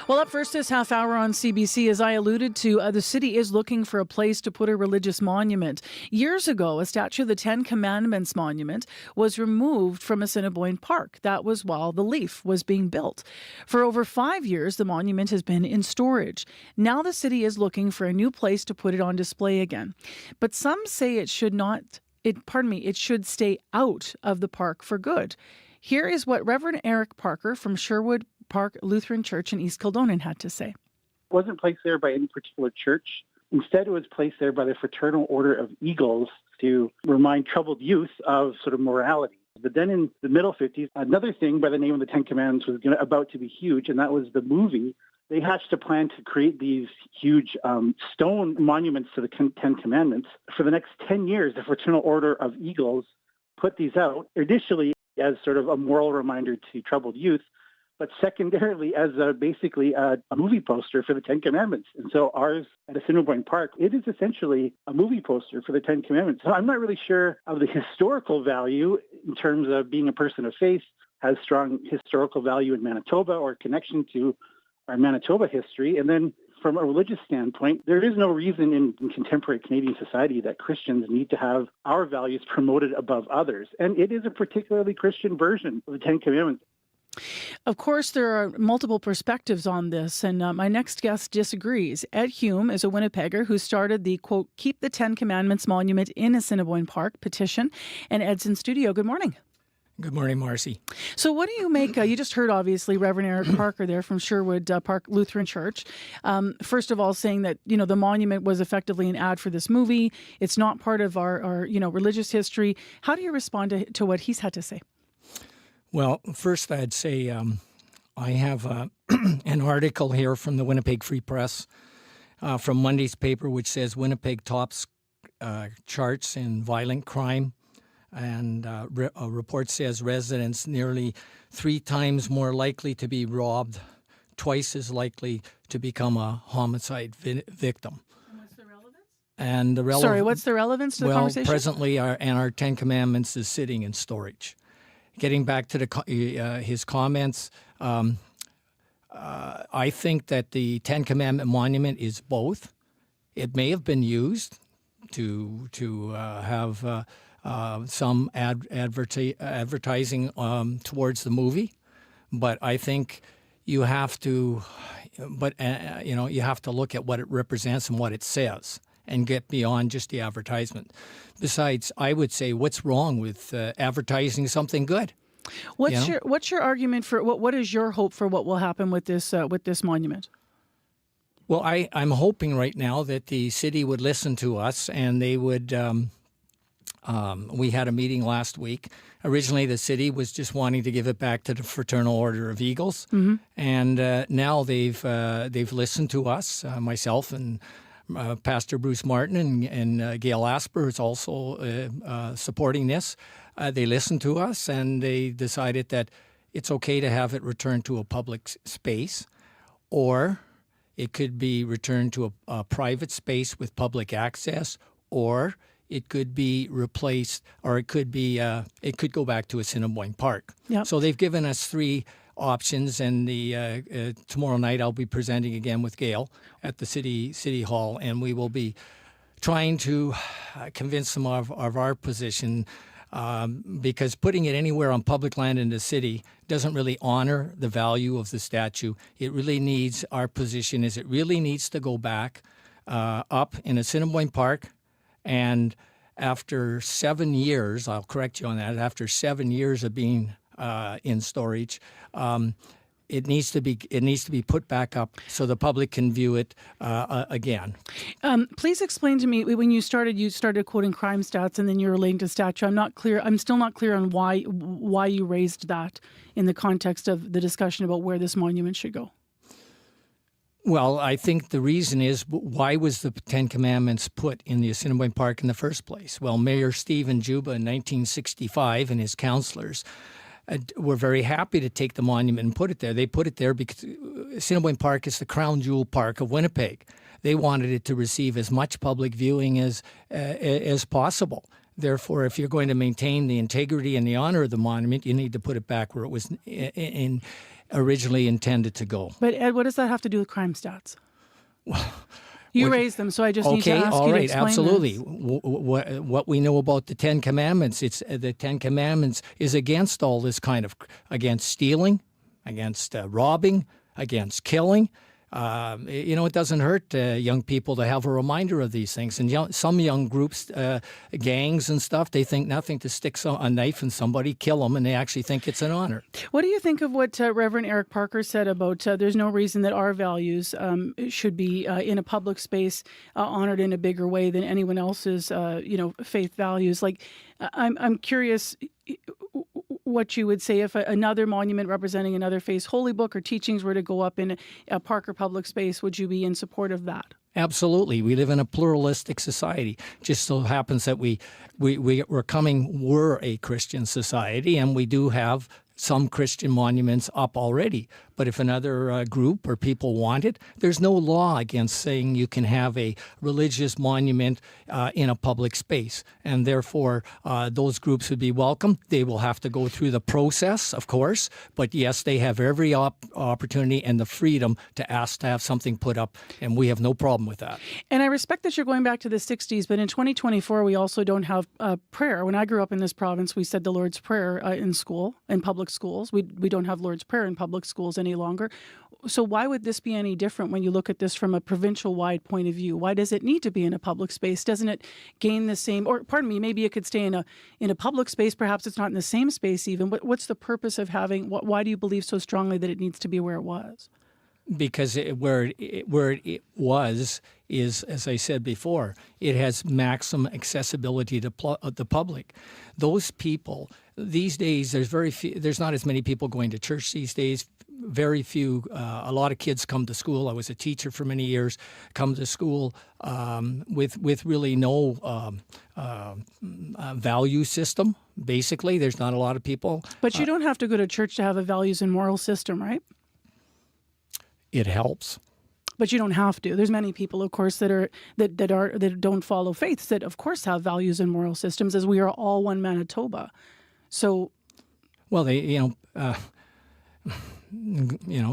Well, up first this half hour on CBC, as I alluded to, the city is looking for a place to put a religious monument. Years ago, a statue of the Ten Commandments monument was removed from Assiniboine Park. That was while the Leaf was being built. For over 5 years, the monument has been in storage. Now the city is looking for a new place to put it on display again. But some say it should stay out of the park for good. Here is what Reverend Eric Parker from Sherwood Park Lutheran Church in East Kildonan had to say. It wasn't placed there by any particular church. Instead, it was placed there by the Fraternal Order of Eagles to remind troubled youth of sort of morality. But then in the middle 50s, another thing by the name of the Ten Commandments was about to be huge, and that was the movie. They hatched a plan to create these huge stone monuments to the Ten Commandments. For the next 10 years, the Fraternal Order of Eagles put these out, initially as sort of a moral reminder to troubled youth, but secondarily as basically a movie poster for the Ten Commandments. And so ours at Assiniboine Park, it is essentially a movie poster for the Ten Commandments. So I'm not really sure of the historical value in terms of being a person of faith, has strong historical value in Manitoba or connection to our Manitoba history. And then from a religious standpoint, there is no reason in contemporary Canadian society that Christians need to have our values promoted above others. And it is a particularly Christian version of the Ten Commandments. Of course, there are multiple perspectives on this, and my next guest disagrees. Ed Hume is a Winnipegger who started the, quote, Keep the Ten Commandments monument in Assiniboine Park petition. And Ed's in studio. Good morning. Good morning, Marcy. So what do you make, you just heard, obviously, Reverend Eric Parker there from Sherwood Park Lutheran Church. First of all, saying that, the monument was effectively an ad for this movie. It's not part of our religious history. How do you respond to what he's had to say? Well, first I'd say I have an article here from the Winnipeg Free Press from Monday's paper, which says Winnipeg tops charts in violent crime. And a report says residents nearly 3 times more likely to be robbed, twice as likely to become a homicide victim. And what's the relevance? Sorry, what's the relevance to the conversation? Well, presently our Ten Commandments is sitting in storage. Getting back to his comments, I think that the Ten Commandment monument is both. It may have been used to have some advertising towards the movie. But I think you have to, you have to look at what it represents and what it says, and get beyond just the advertisement. Besides, I would say, what's wrong with advertising something good? What's your argument for what is your hope for what will happen with this monument? Well, I'm hoping right now that the city would listen to us, and they would. We had a meeting last week. Originally, the city was just wanting to give it back to the Fraternal Order of Eagles, and now they've listened to us, myself and Pastor Bruce Martin and Gail Asper is also supporting this. They listened to us, and they decided that it's okay to have it returned to a public space, or it could be returned to a private space with public access, or it could be replaced, or it could go back to Assiniboine Park. Yep. So they've given us three options, and tomorrow night I'll be presenting again with Gail at the City Hall, and we will be trying to convince them of our position, because putting it anywhere on public land in the city doesn't really honor the value of the statue. It really needs, our position is it really needs to go back up in Assiniboine Park, and after 7 years, I'll correct you on that, after 7 years of being in storage, it needs to be put back up so the public can view it again. Please explain to me, when you started quoting crime stats and then you're relating to statue. I'm still not clear on why you raised that in the context of the discussion about where this monument should go. Well, I think the reason is, why was the Ten Commandments put in the Assiniboine Park in the first place? Well, Mayor Stephen Juba in 1965 and his councillors were very happy to take the monument and put it there. They put it there because Assiniboine Park is the crown jewel park of Winnipeg. They wanted it to receive as much public viewing as possible. Therefore, if you're going to maintain the integrity and the honor of the monument, you need to put it back where it was originally intended to go. But Ed, what does that have to do with crime stats? You raised them, so I just need to ask all you right, to explain absolutely. this. What we know about the Ten Commandments, the Ten Commandments is against all this kind of, against stealing, against robbing, against killing. It doesn't hurt young people to have a reminder of these things. And some young groups, gangs and stuff, they think nothing to stick a knife in somebody, kill them, and they actually think it's an honor. What do you think of what Reverend Eric Parker said about there's no reason that our values should be in a public space honored in a bigger way than anyone else's, faith values? Like, I'm curious what you would say if another monument representing another faith's holy book or teachings were to go up in a park or public space. Would you be in support of that? Absolutely. We live in a pluralistic society. Just so happens that we're a Christian society, and we do have some Christian monuments up already. But if another group or people want it, there's no law against saying you can have a religious monument in a public space. And therefore, those groups would be welcome. They will have to go through the process, of course. But yes, they have every opportunity and the freedom to ask to have something put up. And we have no problem with that. And I respect that you're going back to the 60s, but in 2024, we also don't have prayer. When I grew up in this province, we said the Lord's Prayer in school, in public schools. We don't have Lord's Prayer in public schools any longer. So why would this be any different when you look at this from a provincial-wide point of view? Why does it need to be in a public space? Doesn't it gain the same, or pardon me, maybe it could stay in a public space, perhaps it's not in the same space even, but what's the purpose of having, why do you believe so strongly that it needs to be where it was? Because where it was is, as I said before, it has maximum accessibility to the public. Those people, these days, there's not as many people going to church these days. Very few, a lot of kids come to school. I was a teacher for many years, come to school with really no value system, basically. There's not a lot of people. But you don't have to go to church to have a values and moral system, right? It helps. But you don't have to. There's many people, of course, that don't follow faiths that, of course, have values and moral systems, as we are all one Manitoba. So, well,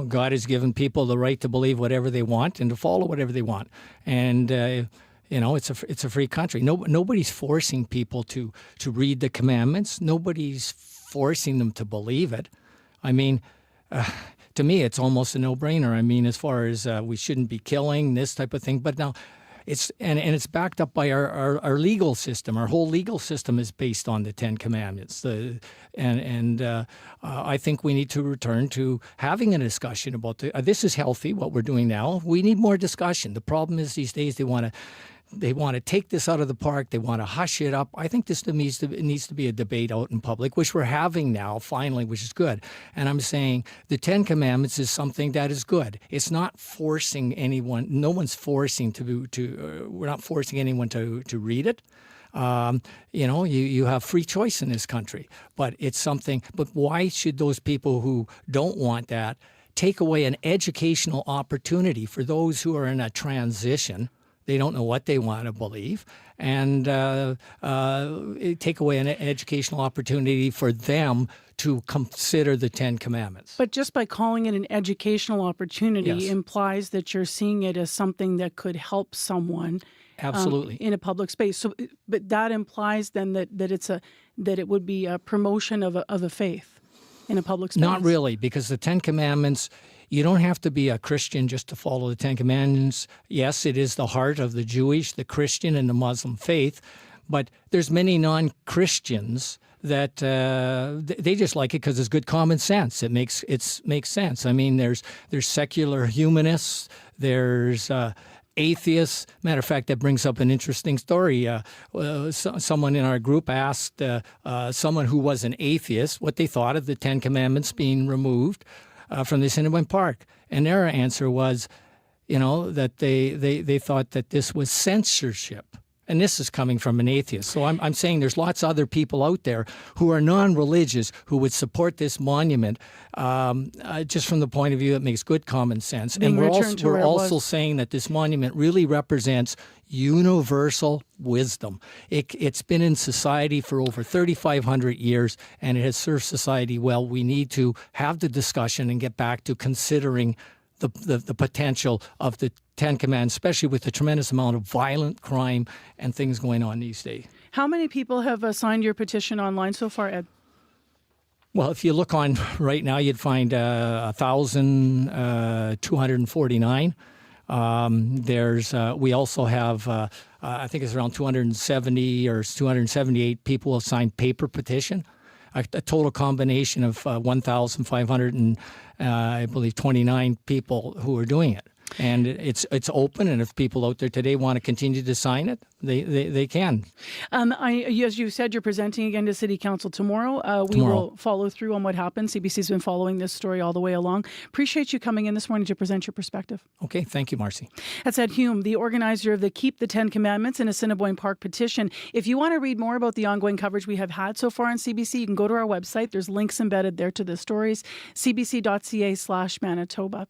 God has given people the right to believe whatever they want and to follow whatever they want. And You know, it's a free country. Nobody's forcing people to read the commandments. Nobody's forcing them to believe it. I mean, to me, it's almost a no-brainer. I mean, as far as we shouldn't be killing, this type of thing. But now, it's backed up by our legal system. Our whole legal system is based on the Ten Commandments. I think we need to return to having a discussion about this is healthy, what we're doing now. We need more discussion. The problem is these days they want to take this out of the park. They want to hush it up. I think this needs to be a debate out in public, which we're having now, finally, which is good. And I'm saying the Ten Commandments is something that is good. It's not forcing anyone. No one's forcing we're not forcing anyone to read it. You know, you have free choice in this country. But it's something. But why should those people who don't want that take away an educational opportunity for those who are in a transition? They don't know what they want to believe, and take away an educational opportunity for them to consider the Ten Commandments. But just by calling it an educational opportunity implies that you're seeing it as something that could help someone. Absolutely. In a public space. So, but that implies then that it would be a promotion of a faith in a public space. Not really, because the Ten Commandments. You don't have to be a Christian just to follow the Ten Commandments. Yes, it is the heart of the Jewish, the Christian, and the Muslim faith, but there's many non-Christians that they just like it because it's good common sense. It makes sense. I mean, there's secular humanists, there's atheists. Matter of fact, that brings up an interesting story. Someone in our group asked someone who was an atheist what they thought of the Ten Commandments being removed from the Assiniboine Park. And their answer was, you know, that they thought that this was censorship. And this is coming from an atheist. So I'm saying there's lots of other people out there who are non-religious who would support this monument just from the point of view that makes good common sense. And we're also saying that this monument really represents universal wisdom. It's been in society for over 3,500 years, and it has served society well. We need to have the discussion and get back to considering the potential of the Ten Commandments, especially with the tremendous amount of violent crime and things going on these days. How many people have signed your petition online so far, Ed? Well, if you look on right now, you'd find 1,249. We also have, I think it's around 270 or 278 people have signed paper petition. A total combination of 1,500 and I believe 29 people who are doing it. And it's open, and if people out there today want to continue to sign it, they can. As you said, you're presenting again to City Council tomorrow. We will follow through on what happened. CBC's been following this story all the way along. Appreciate you coming in this morning to present your perspective. Okay, thank you, Marcy. That's Ed Hume, the organizer of the Keep the Ten Commandments in Assiniboine Park petition. If you want to read more about the ongoing coverage we have had so far on CBC, you can go to our website. There's links embedded there to the stories, cbc.ca/Manitoba.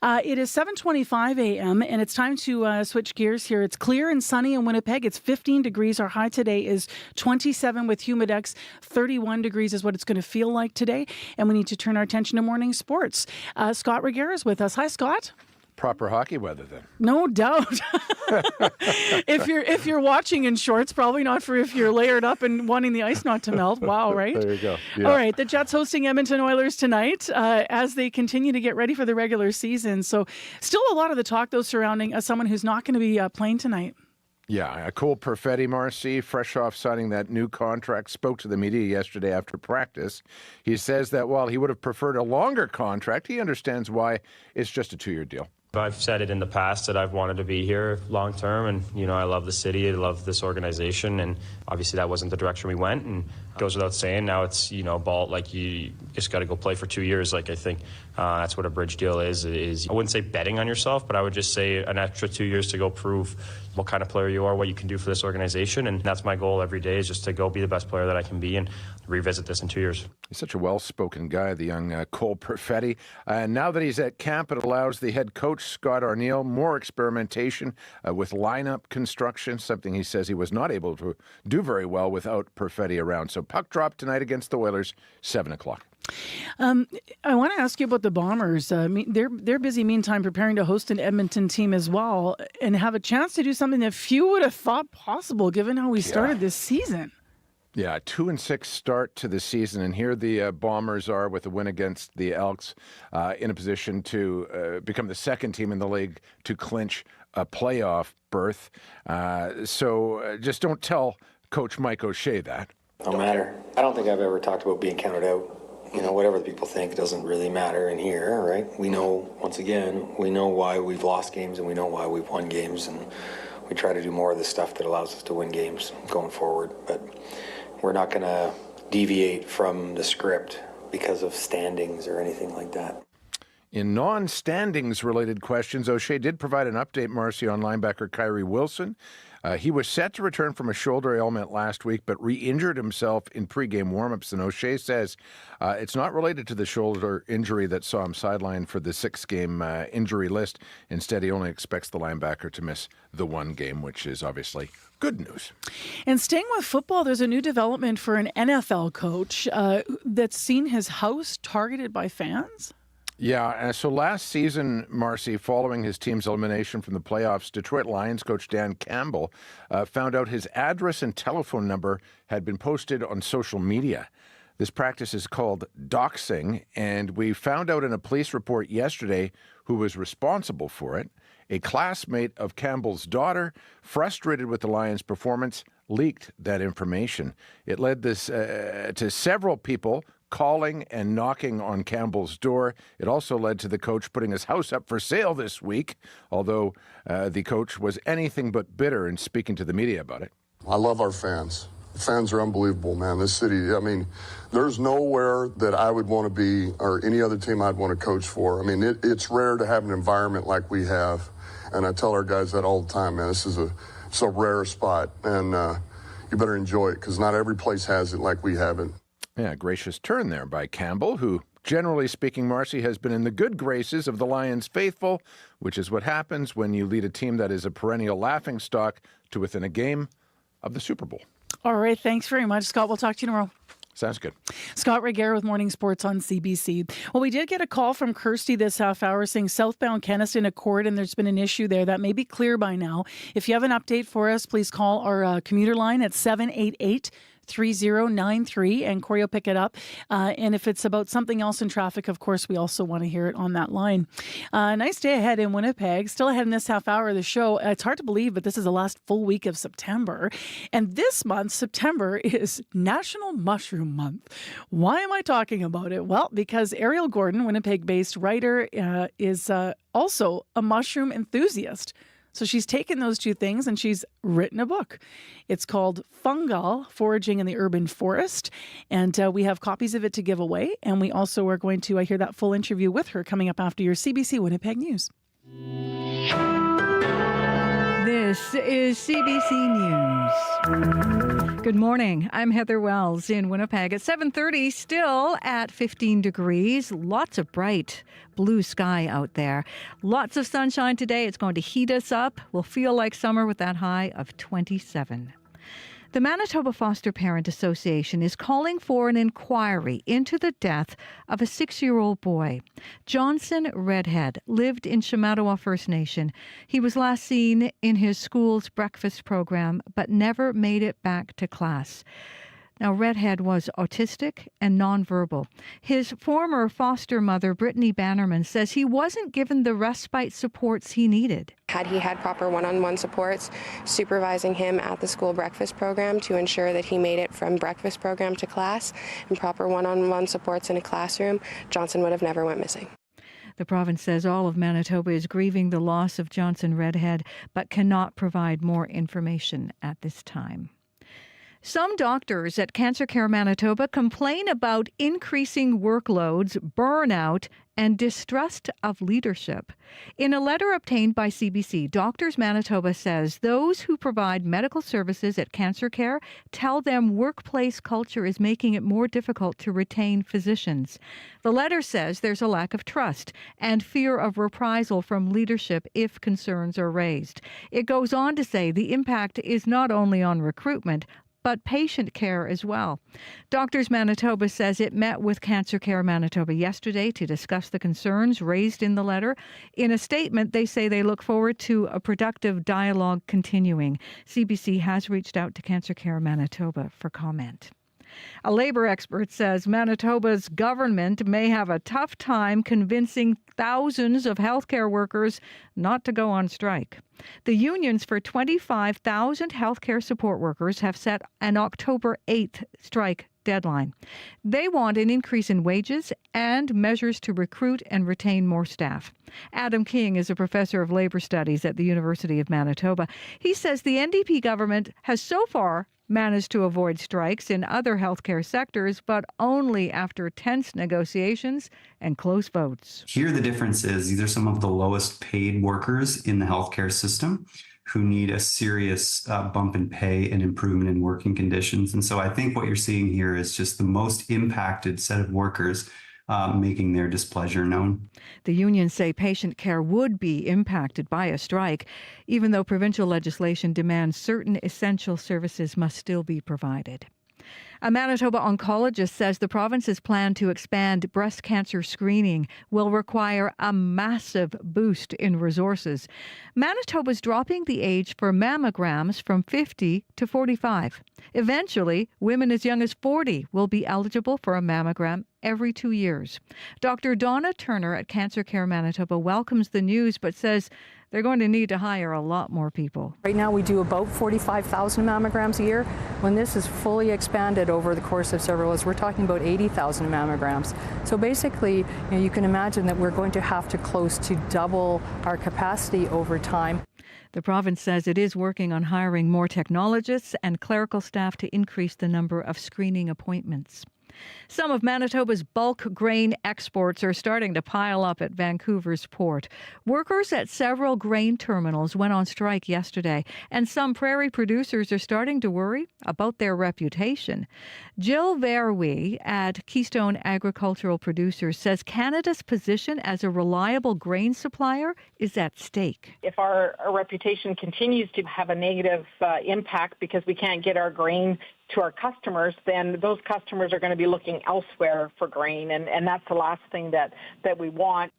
It is 7:25 a.m. and it's time to switch gears here. It's clear and sunny in Winnipeg. It's 15 degrees. Our high today is 27 with humidex. 31 degrees is what it's going to feel like today. And we need to turn our attention to morning sports. Scott Reguera is with us. Hi, Scott. Proper hockey weather then. No doubt. If you're watching in shorts, probably not for if you're layered up and wanting the ice not to melt. Wow, right? There you go. Yeah. All right, the Jets hosting Edmonton Oilers tonight as they continue to get ready for the regular season. So still a lot of the talk, though, surrounding someone who's not going to be playing tonight. Yeah, Cole Perfetti, Marcy, fresh off signing that new contract, spoke to the media yesterday after practice. He says that while he would have preferred a longer contract, he understands why it's just a 2-year deal. I've said it in the past that I've wanted to be here long term, and I love the city, I love this organization, and obviously that wasn't the direction we went, and it goes without saying. Now it's ball, like you just got to go play for 2 years. Like I think that's what a bridge deal is. I wouldn't say betting on yourself, but I would just say an extra 2 years to go prove what kind of player you are, what you can do for this organization, and that's my goal every day, is just to go be the best player that I can be and revisit this in 2 years. He's such a well-spoken guy, the young Cole Perfetti. And now that he's at camp, it allows the head coach, Scott Arniel, more experimentation with lineup construction, something he says he was not able to do very well without Perfetti around. So puck drop tonight against the Oilers, 7 o'clock. I want to ask you about the Bombers. They're busy meantime preparing to host an Edmonton team as well and have a chance to do something that few would have thought possible given how we started this season. Yeah, 2-6 start to the season, and here the Bombers are with a win against the Elks in a position to become the second team in the league to clinch a playoff berth. So just don't tell Coach Mike O'Shea that. No matter. I don't think I've ever talked about being counted out. You know, whatever the people think doesn't really matter in here, right? We know, once again, we know why we've lost games and we know why we've won games, and we try to do more of the stuff that allows us to win games going forward. But we're not going to deviate from the script because of standings or anything like that. In non-standings related questions, O'Shea did provide an update, Marcy, on linebacker Kyrie Wilson. He was set to return from a shoulder ailment last week, but re-injured himself in pregame warmups. And O'Shea says it's not related to the shoulder injury that saw him sidelined for the 6-game injury list. Instead, he only expects the linebacker to miss the 1 game, which is obviously good news. And staying with football, there's a new development for an NFL coach that's seen his house targeted by fans. Yeah, so last season, Marcy, following his team's elimination from the playoffs, Detroit Lions coach Dan Campbell found out his address and telephone number had been posted on social media. This practice is called doxing, and we found out in a police report yesterday who was responsible for it. A classmate of Campbell's daughter, frustrated with the Lions' performance, leaked that information. It led this to several people calling and knocking on Campbell's door. It also led to the coach putting his house up for sale this week, although the coach was anything but bitter in speaking to the media about it. I love our fans. The fans are unbelievable, man. This city, I mean, there's nowhere that I would want to be or any other team I'd want to coach for. I mean, it's rare to have an environment like we have, and I tell our guys that all the time, man. It's a rare spot, and you better enjoy it because not every place has it like we have it. Yeah, gracious turn there by Campbell, who, generally speaking, Marcy, has been in the good graces of the Lions faithful, which is what happens when you lead a team that is a perennial laughingstock to within a game of the Super Bowl. All right, thanks very much, Scott. We'll talk to you tomorrow. Sounds good. Scott Reguera with Morning Sports on CBC. Well, we did get a call from Kirsty this half hour saying southbound Keniston Accord, and there's been an issue there. That may be clear by now. If you have an update for us, please call our commuter line at 788-3093, and Corey will pick it up. And if it's about something else in traffic, of course, we also want to hear it on that line. Nice day ahead in Winnipeg. Still ahead in this half hour of the show. It's hard to believe, but this is the last full week of September. And this month, September, is National Mushroom Month. Why am I talking about it? Well, because Ariel Gordon, Winnipeg-based writer, is also a mushroom enthusiast. So she's taken those two things and she's written a book. It's called Fungal, Foraging in the Urban Forest. And we have copies of it to give away. And we also are going to hear that full interview with her coming up after your CBC Winnipeg News. This is CBC News. Good morning. I'm Heather Wells in Winnipeg at 7:30, still at 15 degrees. Lots of bright blue sky out there. Lots of sunshine today. It's going to heat us up. We'll feel like summer with that high of 27. The Manitoba Foster Parent Association is calling for an inquiry into the death of a 6-year-old boy. Johnson Redhead lived in Shamattawa First Nation. He was last seen in his school's breakfast program, but never made it back to class. Now, Redhead was autistic and nonverbal. His former foster mother, Brittany Bannerman, says he wasn't given the respite supports he needed. Had he had proper one-on-one supports, supervising him at the school breakfast program to ensure that he made it from breakfast program to class, and proper one-on-one supports in a classroom, Johnson would have never went missing. The province says all of Manitoba is grieving the loss of Johnson Redhead, but cannot provide more information at this time. Some doctors at Cancer Care Manitoba complain about increasing workloads, burnout, and distrust of leadership. In a letter obtained by CBC, Doctors Manitoba says those who provide medical services at Cancer Care tell them workplace culture is making it more difficult to retain physicians. The letter says there's a lack of trust and fear of reprisal from leadership if concerns are raised. It goes on to say the impact is not only on recruitment, but patient care as well. Doctors Manitoba says it met with Cancer Care Manitoba yesterday to discuss the concerns raised in the letter. In a statement, they say they look forward to a productive dialogue continuing. CBC has reached out to Cancer Care Manitoba for comment. A labor expert says Manitoba's government may have a tough time convincing thousands of healthcare workers not to go on strike. The unions for 25,000 healthcare support workers have set an October 8th strike deadline. They want an increase in wages and measures to recruit and retain more staff. Adam King is a professor of labor studies at the University of Manitoba. He says the NDP government has so far managed to avoid strikes in other healthcare sectors, but only after tense negotiations and close votes. Here, the difference is these are some of the lowest paid workers in the healthcare system who need a serious bump in pay and improvement in working conditions. And so I think what you're seeing here is just the most impacted set of workers making their displeasure known. The unions say patient care would be impacted by a strike, even though provincial legislation demands certain essential services must still be provided. A Manitoba oncologist says the province's plan to expand breast cancer screening will require a massive boost in resources. Manitoba's dropping the age for mammograms from 50 to 45. Eventually, women as young as 40 will be eligible for a mammogram every 2 years. Dr. Donna Turner at Cancer Care Manitoba welcomes the news, but says they're going to need to hire a lot more people. Right now we do about 45,000 mammograms a year. When this is fully expanded over the course of several years, we're talking about 80,000 mammograms. So basically, you can imagine that we're going to have to close to double our capacity over time. The province says it is working on hiring more technologists and clerical staff to increase the number of screening appointments. Some of Manitoba's bulk grain exports are starting to pile up at Vancouver's port. Workers at several grain terminals went on strike yesterday, and some prairie producers are starting to worry about their reputation. Jill Verwee at Keystone Agricultural Producers says Canada's position as a reliable grain supplier is at stake. If our reputation continues to have a negative impact because we can't get our grain to our customers, then those customers are going to be looking elsewhere for grain, and that's the last thing that we want.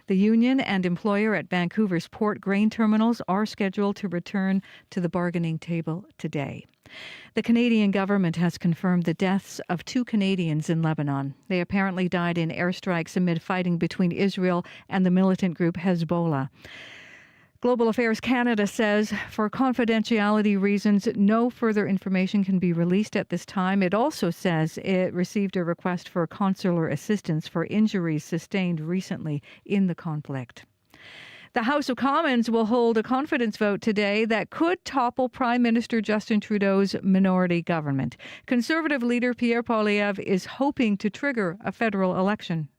The union and employer at Vancouver's port grain terminals are scheduled to return to the bargaining table today. The Canadian government has confirmed the deaths of 2 Canadians in Lebanon. They apparently died in airstrikes amid fighting between Israel and the militant group Hezbollah. Global Affairs Canada says for confidentiality reasons, no further information can be released at this time. It also says it received a request for consular assistance for injuries sustained recently in the conflict. The House of Commons will hold a confidence vote today that could topple Prime Minister Justin Trudeau's minority government. Conservative leader Pierre Poilievre is hoping to trigger a federal election.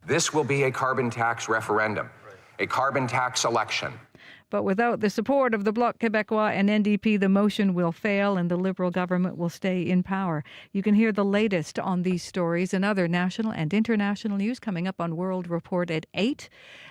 This will be a carbon tax referendum, a carbon tax election. But without the support of the Bloc Québécois and NDP, the motion will fail and the Liberal government will stay in power. You can hear the latest on these stories and other national and international news coming up on World Report at 8.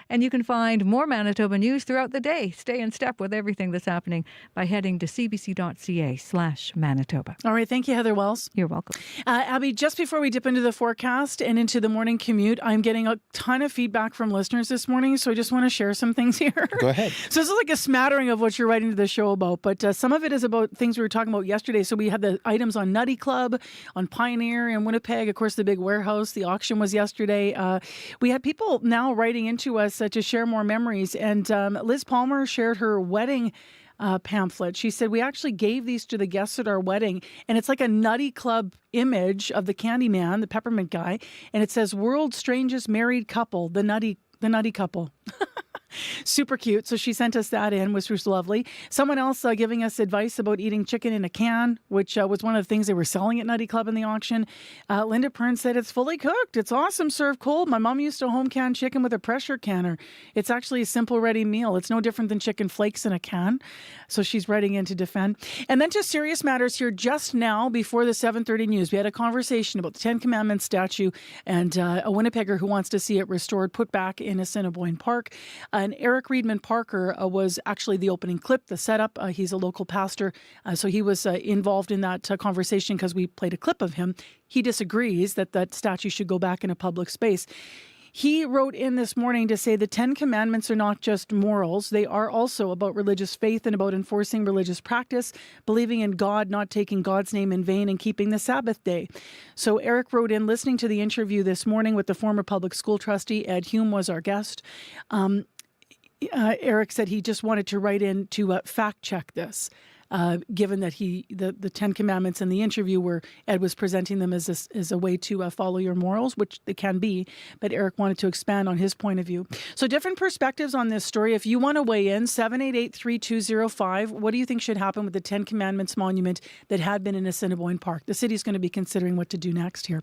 And you can find more Manitoba news throughout the day. Stay in step with everything that's happening by heading to cbc.ca/Manitoba. All right. Thank you, Heather Wells. You're welcome. Abby, just before we dip into the forecast and into the morning commute, I'm getting a ton of feedback from listeners this morning, so I just want to share some things here. Go ahead. So this is like a smattering of what you're writing to the show about, but some of it is about things we were talking about yesterday. So we had the items on Nutty Club, on Pioneer and Winnipeg, of course, the big warehouse. The auction was yesterday. We had people now writing into us to share more memories. And Liz Palmer shared her wedding pamphlet. She said, we actually gave these to the guests at our wedding, and it's like a Nutty Club image of the candy man, the peppermint guy, and it says, world's strangest married couple, the Nutty couple. Super cute. So she sent us that in, which was lovely. Someone else giving us advice about eating chicken in a can, which was one of the things they were selling at Nutty Club in the auction. Linda Pern said it's fully cooked. It's awesome served cold. My mom used to home can chicken with a pressure canner. It's actually a simple ready meal. It's no different than chicken flakes in a can. So she's writing in to defend. And then just serious matters here. Just now, before the 7:30 news, we had a conversation about the Ten Commandments statue and a Winnipegger who wants to see it restored, put back in Assiniboine Park. And Eric Reedman Parker was actually the opening clip, the setup. He's a local pastor, so he was involved in that conversation because we played a clip of him. He disagrees that statue should go back in a public space. He wrote in this morning to say the 10 Commandments are not just morals. They are also about religious faith and about enforcing religious practice, believing in God, not taking God's name in vain, and keeping the Sabbath day. So Eric wrote in, listening to the interview this morning with the former public school trustee, Ed Hume was our guest. Eric said he just wanted to write in to fact check this. Given that the 10 Commandments in the interview where Ed was presenting them as a way to follow your morals, which they can be, but Eric wanted to expand on his point of view. So different perspectives on this story. If you want to weigh in, 788-3205, what do you think should happen with the 10 Commandments monument that had been in Assiniboine Park? The city's going to be considering what to do next here.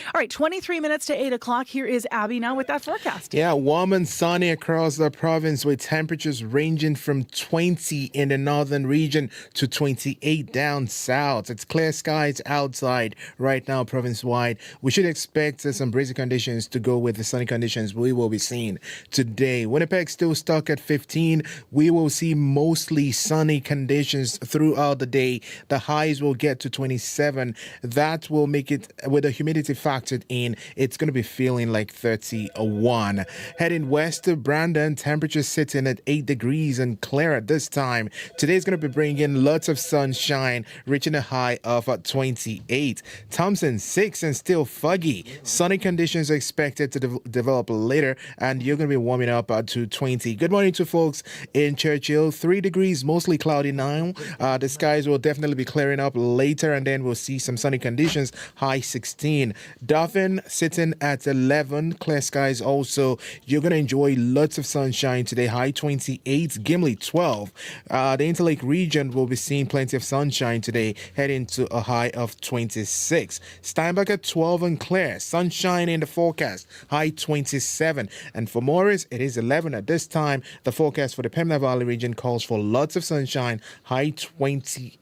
All right, 23 minutes to 8 o'clock. Here is Abby now with that forecast. Yeah, warm and sunny across the province with temperatures ranging from 20 in the northern region to 28 down south. It's clear skies outside right now province-wide. We should expect some breezy conditions to go with the sunny conditions we will be seeing today. Winnipeg still stuck at 15. We will see mostly sunny conditions throughout the day. The highs will get to 27. That will make it, with the humidity factored in, it's going to be feeling like 31. Heading west to Brandon, temperatures sitting at 8 degrees and clear at this time. Today's going to be bringing lots of sunshine, reaching a high of 28. Thompson 6 and still foggy. Sunny conditions are expected to develop later, and you're going to be warming up to 20. Good morning to folks in Churchill. 3 degrees, mostly cloudy now. The skies will definitely be clearing up later, and then we'll see some sunny conditions. High 16. Dauphin sitting at 11. Clear skies also. You're going to enjoy lots of sunshine today. High 28. Gimli 12. The Interlake region will be seeing plenty of sunshine today, heading to a high of 26. Steinbach at 12 and clear. Sunshine in the forecast, high 27. And for Morris, it is 11 at this time. The forecast for the Pembina Valley region calls for lots of sunshine, high 28.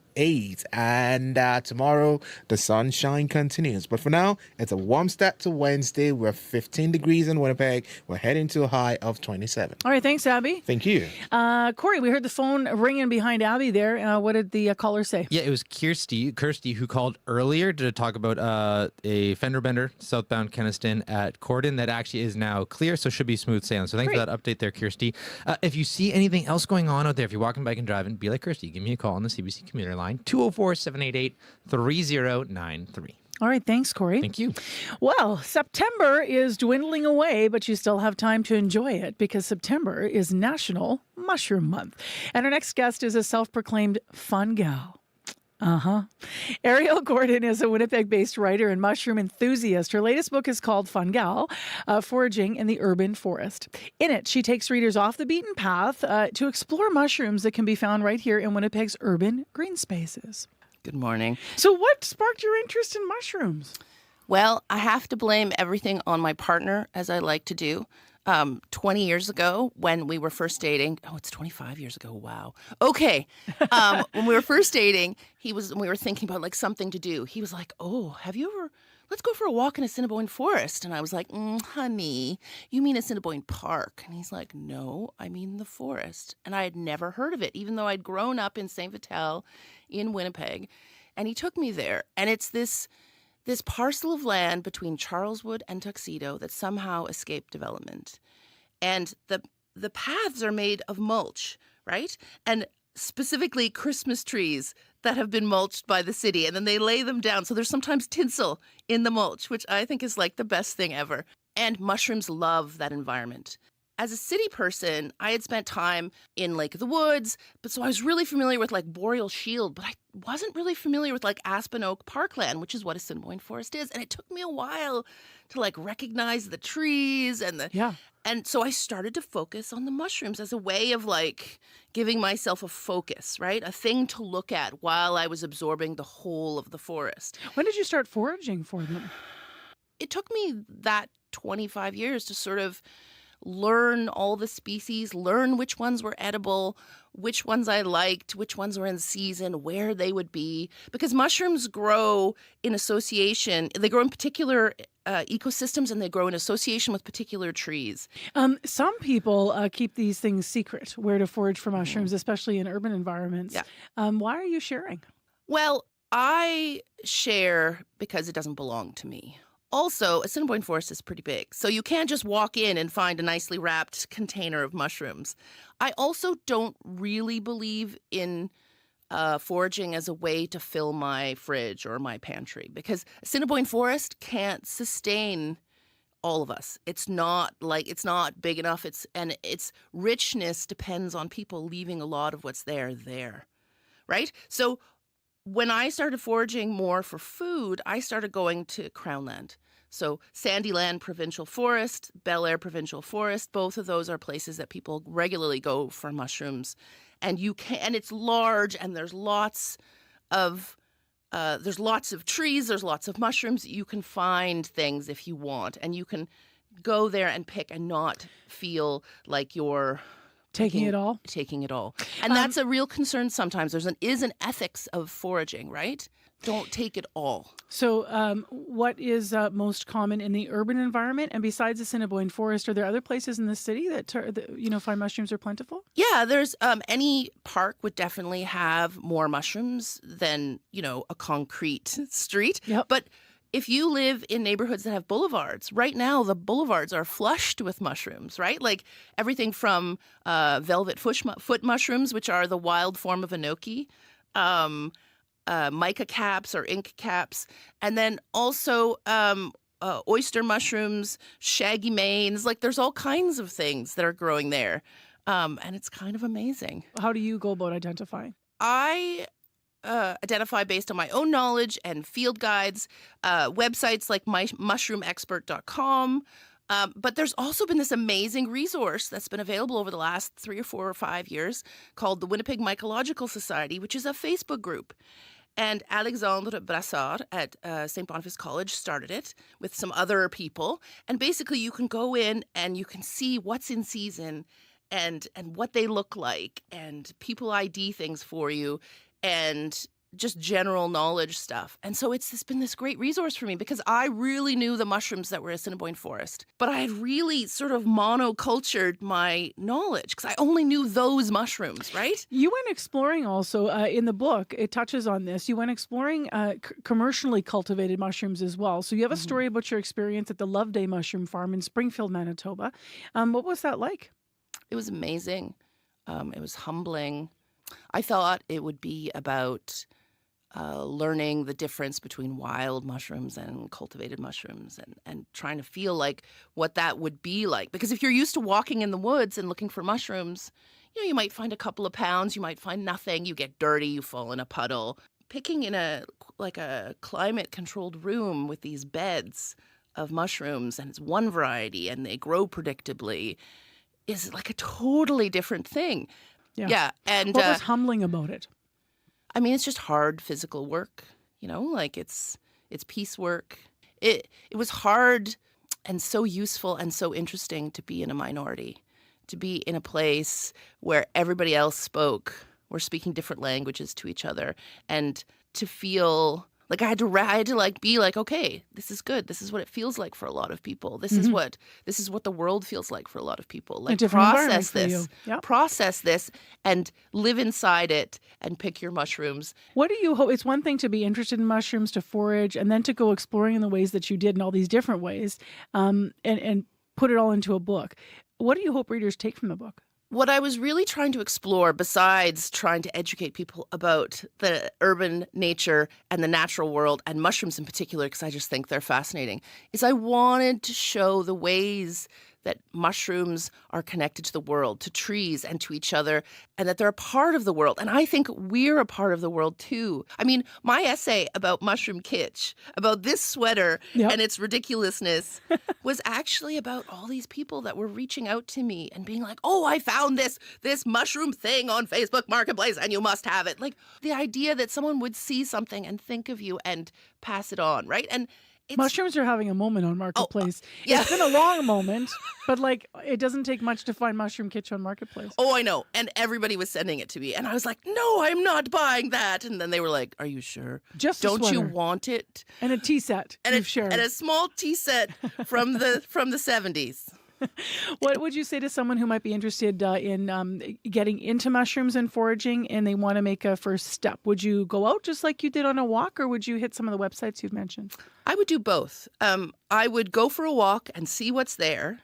And tomorrow the sunshine continues, but for now it's a warm start to Wednesday. We're 15 degrees in Winnipeg. We're heading to a high of 27. All right, thanks, Abby. Thank you. Corey, we heard the phone ringing behind Abby there. What did the caller say? Yeah, it was Kirsty who called earlier to talk about a fender bender southbound Keniston at Corden that actually is now clear, so should be smooth sailing. So thanks for that update there, Kirsty. If you see anything else going on out there, if you're walking, bike, and driving, be like Kirsty. Give me a call on the CBC commuter line, 204-788-3093. All right, thanks, Corey. Thank you. Well, September is dwindling away, but you still have time to enjoy it because September is National Mushroom Month. And our next guest is a self-proclaimed fun gal. Ariel Gordon is a Winnipeg-based writer and mushroom enthusiast. Her latest book is called Fun Gal, Foraging in the Urban Forest. In it, she takes readers off the beaten path to explore mushrooms that can be found right here in Winnipeg's urban green spaces. Good morning. So what sparked your interest in mushrooms? Well, I have to blame everything on my partner, as I like to do. 20 years ago when we were first dating. Oh, it's 25 years ago. Wow. Okay. When we were first dating, we were thinking about like something to do. He was like, oh, let's go for a walk in Assiniboine Forest. And I was like, honey, you mean Assiniboine Park? And he's like, no, I mean the forest. And I had never heard of it, even though I'd grown up in St. Vital in Winnipeg. And he took me there. And it's this parcel of land between Charleswood and Tuxedo that somehow escaped development. And the paths are made of mulch, right? And specifically Christmas trees that have been mulched by the city. And then they lay them down. So there's sometimes tinsel in the mulch, which I think is like the best thing ever. And mushrooms love that environment. As a city person, I had spent time in Lake of the Woods, but so I was really familiar with like Boreal Shield, but I wasn't really familiar with like Aspen Oak Parkland, which is what Assiniboine Forest is. And it took me a while to like recognize the trees and and so I started to focus on the mushrooms as a way of like giving myself a focus, right? A thing to look at while I was absorbing the whole of the forest. When did you start foraging for them? It took me that 25 years to sort of learn all the species, learn which ones were edible, which ones I liked, which ones were in season, where they would be. Because mushrooms grow in association. They grow in particular ecosystems, and they grow in association with particular trees. Some people keep these things secret, where to forage for mushrooms, especially in urban environments. Yeah. Why are you sharing? Well, I share because it doesn't belong to me. Also, Assiniboine Forest is pretty big, so you can't just walk in and find a nicely wrapped container of mushrooms. I also don't really believe in foraging as a way to fill my fridge or my pantry, because Assiniboine Forest can't sustain all of us. It's not big enough. Its richness depends on people leaving a lot of what's there, right? So when I started foraging more for food, I started going to Crown Land. So Sandyland Provincial Forest, Bel Air Provincial Forest, both of those are places that people regularly go for mushrooms. And it's large, and there's lots of trees, there's lots of mushrooms. You can find things if you want, and you can go there and pick and not feel like you're taking it all. And that's a real concern sometimes. There is an ethics of foraging, right? Don't take it all. So what is most common in the urban environment? And besides the Assiniboine Forest, are there other places in the city that find mushrooms are plentiful? Yeah, there's any park would definitely have more mushrooms than, a concrete street. Yep. But if you live in neighborhoods that have boulevards, right now the boulevards are flushed with mushrooms, right? Like everything from velvet foot mushrooms, which are the wild form of enoki, mica caps or ink caps, and then also oyster mushrooms, shaggy manes. Like there's all kinds of things that are growing there, and it's kind of amazing. How do you go about identifying? I identify based on my own knowledge and field guides, websites like mushroomexpert.com. But there's also been this amazing resource that's been available over the last 3 or 4 or 5 years called the Winnipeg Mycological Society, which is a Facebook group. And Alexandre Brassard at St. Boniface College started it with some other people. And basically you can go in and you can see what's in season and what they look like, and people ID things for you, and just general knowledge stuff. And so it's been this great resource for me, because I really knew the mushrooms that were Assiniboine Forest, but I had really sort of monocultured my knowledge because I only knew those mushrooms, right? You went exploring also in the book. It touches on this. You went exploring commercially cultivated mushrooms as well. So you have a story about your experience at the Loveday Mushroom Farm in Springfield, Manitoba. What was that like? It was amazing. It was humbling. I thought it would be about learning the difference between wild mushrooms and cultivated mushrooms, and trying to feel like what that would be like. Because if you're used to walking in the woods and looking for mushrooms, you might find a couple of pounds, you might find nothing, you get dirty, you fall in a puddle. Picking in a climate-controlled room with these beds of mushrooms, and it's one variety, and they grow predictably, is like a totally different thing. Yeah. And what was humbling about it? I mean, it's just hard physical work, like it's piecework. It was hard and so useful and so interesting to be in a minority, to be in a place where everybody else were speaking different languages to each other, and to feel like I had to be like, okay, this is good. This is what it feels like for a lot of people. This is what the world feels like for a lot of people. Like process this and live inside it and pick your mushrooms. What do you hope? It's one thing to be interested in mushrooms, to forage, and then to go exploring in the ways that you did in all these different ways, and put it all into a book. What do you hope readers take from the book? What I was really trying to explore, besides trying to educate people about the urban nature and the natural world, and mushrooms in particular, because I just think they're fascinating, is I wanted to show the ways that mushrooms are connected to the world, to trees and to each other, and that they're a part of the world. And I think we're a part of the world too. I mean, my essay about mushroom kitsch, about this sweater and its ridiculousness, was actually about all these people that were reaching out to me and being like, oh, I found this mushroom thing on Facebook Marketplace and you must have it. Like the idea that someone would see something and think of you and pass it on, right? And Mushrooms are having a moment on Marketplace. yeah. It's been a long moment, but like it doesn't take much to find mushroom kitsch on Marketplace. Oh, I know. And everybody was sending it to me. And I was like, no, I'm not buying that. And then they were like, are you sure? Just a Don't you sweater. want it? And a tea set. And you've shared. a small tea set from the 70s. What would you say to someone who might be interested in getting into mushrooms and foraging and they want to make a first step? Would you go out just like you did on a walk, or would you hit some of the websites you've mentioned? I would do both. I would go for a walk and see what's there.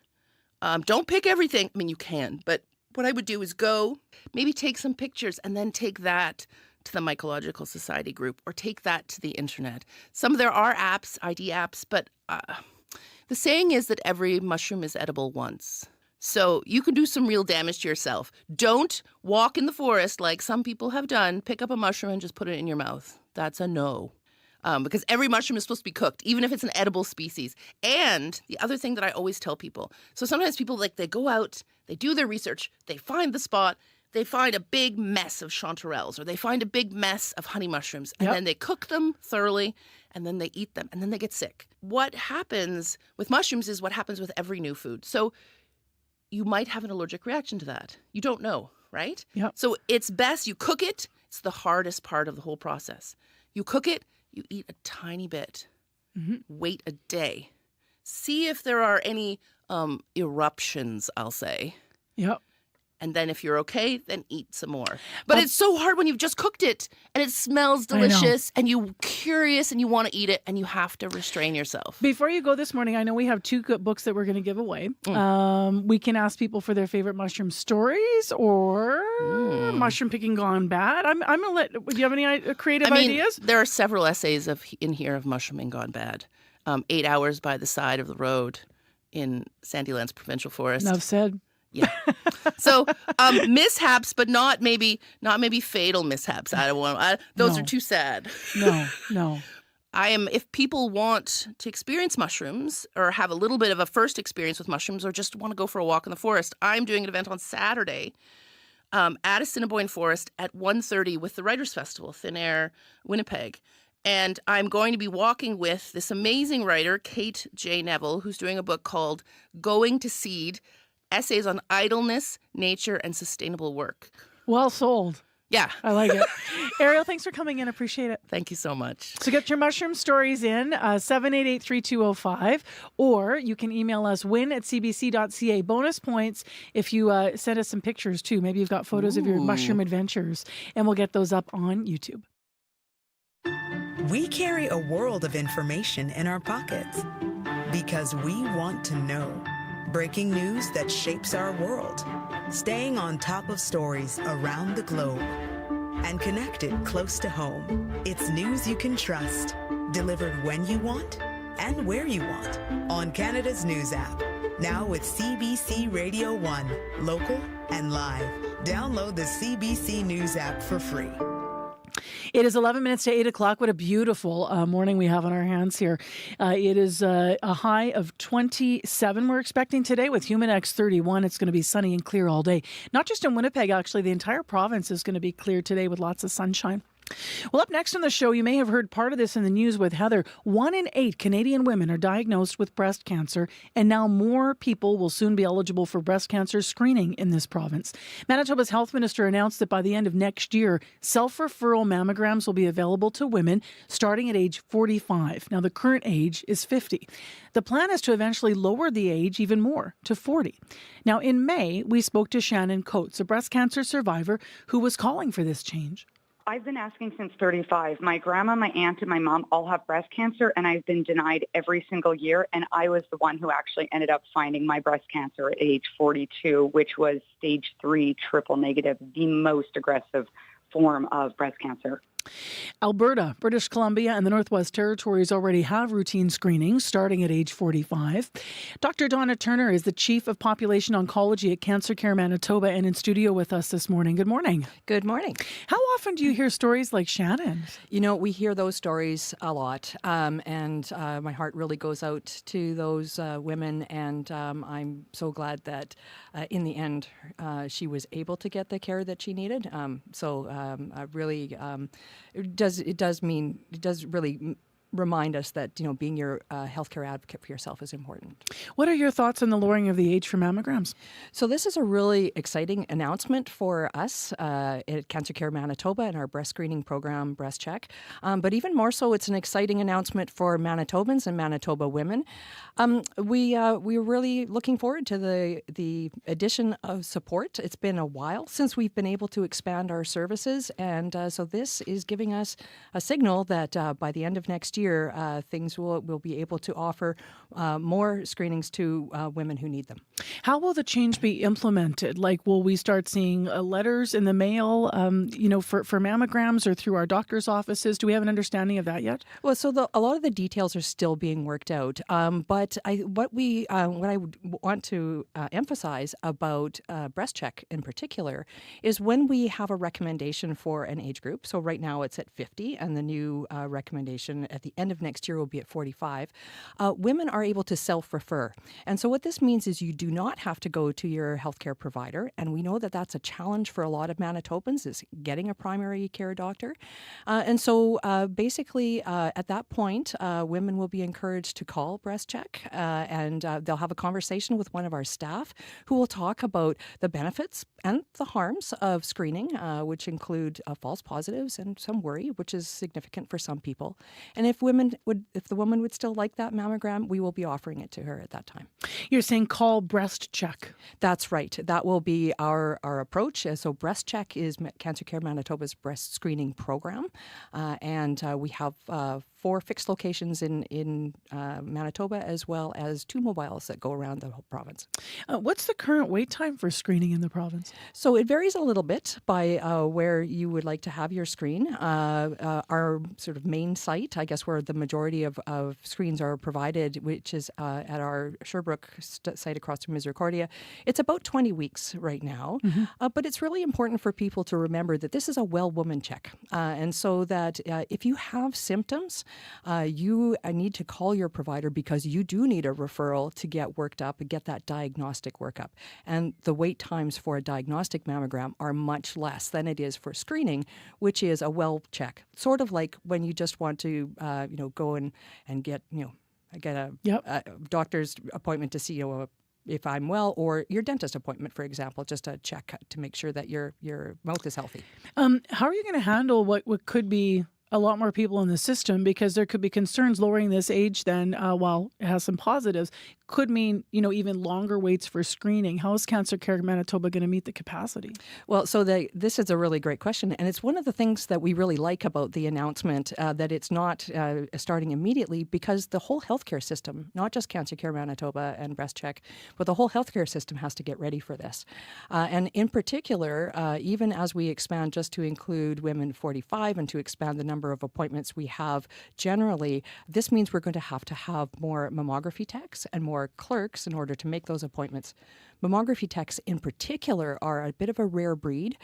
Don't pick everything. I mean, you can, but what I would do is go, maybe take some pictures and then take that to the Mycological Society group or take that to the internet. There are apps, ID apps, but the saying is that every mushroom is edible once. So you can do some real damage to yourself. Don't walk in the forest like some people have done, pick up a mushroom and just put it in your mouth. That's a no. Because every mushroom is supposed to be cooked, even if it's an edible species. And the other thing that I always tell people, so sometimes people, they go out, they do their research, they find the spot, they find a big mess of chanterelles, or they find a big mess of honey mushrooms, and then they cook them thoroughly, and then they eat them, and then they get sick. What happens with mushrooms is what happens with every new food. So you might have an allergic reaction to that. You don't know, right? Yep. So it's best you cook it. It's the hardest part of the whole process. You cook it, you eat a tiny bit. Mm-hmm. Wait a day. See if there are any eruptions, I'll say. Yep. And then if you're okay, then eat some more. But it's so hard when you've just cooked it and it smells delicious and you're curious and you want to eat it and you have to restrain yourself. Before you go this morning, I know we have 2 good books that we're going to give away. We can ask people for their favorite mushroom stories or mushroom picking gone bad. I'm going to let, do you have any creative ideas? There are several essays in here of mushrooming gone bad. 8 hours by the side of the road in Sandylands Provincial Forest. Enough said. Yeah. So mishaps, but not maybe fatal mishaps. I don't want. Those are too sad. No. If people want to experience mushrooms or have a little bit of a first experience with mushrooms or just want to go for a walk in the forest, I'm doing an event on Saturday at Assiniboine Forest at 1:30 with the Writers' Festival, Thin Air, Winnipeg. And I'm going to be walking with this amazing writer, Kate J. Neville, who's doing a book called Going to Seed, Essays on Idleness, Nature, and Sustainable Work. Well sold. Yeah. I like it. Ariel, thanks for coming in. Appreciate it. Thank you so much. So get your mushroom stories in, 788-3205, or you can email us win@cbc.ca. Bonus points if you send us some pictures, too. Maybe you've got photos of your mushroom adventures, and we'll get those up on YouTube. We carry a world of information in our pockets because we want to know. Breaking news that shapes our world. Staying on top of stories around the globe. And connected close to home. It's news you can trust. Delivered when you want and where you want. On Canada's News app. Now with CBC Radio 1. Local and live. Download the CBC News app for free. It is 11 minutes to 8 o'clock. What a beautiful morning we have on our hands here. It is a high of 27 we're expecting today with humid X 31. It's going to be sunny and clear all day. Not just in Winnipeg, actually. The entire province is going to be clear today with lots of sunshine. Well, up next on the show, you may have heard part of this in the news with Heather. 1 in 8 Canadian women are diagnosed with breast cancer, and now more people will soon be eligible for breast cancer screening in this province. Manitoba's health minister announced that by the end of next year, self-referral mammograms will be available to women starting at age 45. Now, the current age is 50. The plan is to eventually lower the age even more to 40. Now, in May, we spoke to Shannon Coates, a breast cancer survivor who was calling for this change. I've been asking since 35. My grandma, my aunt, and my mom all have breast cancer, and I've been denied every single year. And I was the one who actually ended up finding my breast cancer at age 42, which was stage 3 triple negative, the most aggressive form of breast cancer. Alberta, British Columbia, and the Northwest Territories already have routine screenings starting at age 45. Dr. Donna Turner is the Chief of Population Oncology at Cancer Care Manitoba and in studio with us this morning. Good morning. Good morning. How often do you hear stories like Shannon? You know, we hear those stories a lot, and my heart really goes out to those women, and I'm so glad that in the end she was able to get the care that she needed. It does really remind us that being your healthcare advocate for yourself is important. What are your thoughts on the lowering of the age for mammograms? So this is a really exciting announcement for us at Cancer Care Manitoba and our breast screening program, Breast Check. But even more so, it's an exciting announcement for Manitobans and Manitoba women. We're really looking forward to the addition of support. It's been a while since we've been able to expand our services, and so this is giving us a signal that by the end of next year, things will be able to offer more screenings to women who need them. How will the change be implemented? Like, will we start seeing letters in the mail, for mammograms or through our doctor's offices? Do we have an understanding of that yet? Well, so a lot of the details are still being worked out. But what I would want to emphasize about Breast Check in particular is when we have a recommendation for an age group. So right now it's at 50, and the new recommendation at the end of next year will be at 45. Women are able to self-refer. And so what this means is you do not have to go to your healthcare provider. And we know that that's a challenge for a lot of Manitobans, is getting a primary care doctor. And so basically at that point, women will be encouraged to call Breast Check, and they'll have a conversation with one of our staff who will talk about the benefits and the harms of screening, which include false positives and some worry, which is significant for some people. And if the woman would still like that mammogram, we will be offering it to her at that time. You're saying call Breast Check. That's right. That will be our approach. So Breast Check is Cancer Care Manitoba's breast screening program, and we have 4 fixed locations in Manitoba, as well as 2 mobiles that go around the whole province. What's the current wait time for screening in the province? So it varies a little bit by where you would like to have your screen. Our sort of main site, I guess, where the majority of screens are provided, which is at our Sherbrooke site across from Misericordia, it's about 20 weeks right now. Mm-hmm. But it's really important for people to remember that this is a well woman check. And so that if you have symptoms, you need to call your provider, because you do need a referral to get worked up and get that diagnostic workup. And the wait times for a diagnostic mammogram are much less than it is for screening, which is a well check. Sort of like when you just want to, go and get, get a doctor's appointment to see if I'm well, or your dentist appointment, for example, just a check to make sure that your mouth is healthy. How are you going to handle what could be a lot more people in the system, because there could be concerns lowering this age then, while it has some positives, could mean, even longer waits for screening. How is Cancer Care Manitoba going to meet the capacity? Well, so this is a really great question. And it's one of the things that we really like about the announcement, that it's not starting immediately, because the whole healthcare system, not just Cancer Care Manitoba and Breast Check, but the whole healthcare system has to get ready for this. And in particular, even as we expand just to include women 45 and to expand the number of appointments we have generally, this means we're going to have more mammography techs and more clerks in order to make those appointments. Mammography techs in particular are a bit of a rare breed.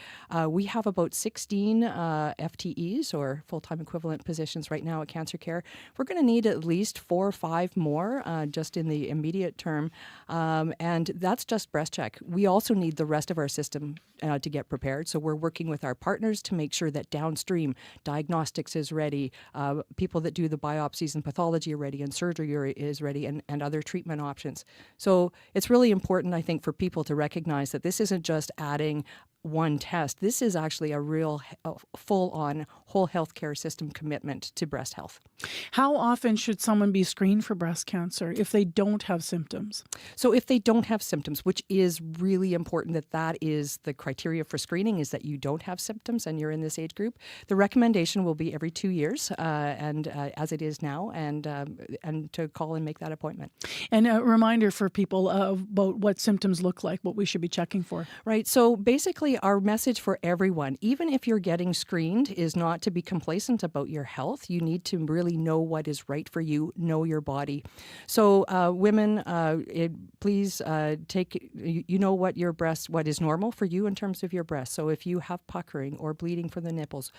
We have about 16 FTEs, or full-time equivalent positions right now at Cancer Care. We're going to need at least 4 or 5 more just in the immediate term, and that's just Breast Check. We also need the rest of our system to get prepared, so we're working with our partners to make sure that downstream diagnostics is ready, people that do the biopsies and pathology are ready, and surgery is ready, and other treatment options. So it's really important, I think, for people to recognize that this isn't just adding one test. This is actually a real full-on whole healthcare system commitment to breast health. How often should someone be screened for breast cancer if they don't have symptoms? So if they don't have symptoms, which is really important, that is the criteria for screening, is that you don't have symptoms and you're in this age group, the recommendation will be every 2 years, and as it is now, and to call and make that appointment. And a reminder for people about what symptoms look like, what we should be checking for. Right. So basically, our message for everyone, even if you're getting screened, is not to be complacent about your health. You need to really know what is right for you, know your body. So women, please take, what is normal for you in terms of your breast. So if you have puckering or bleeding from the nipples,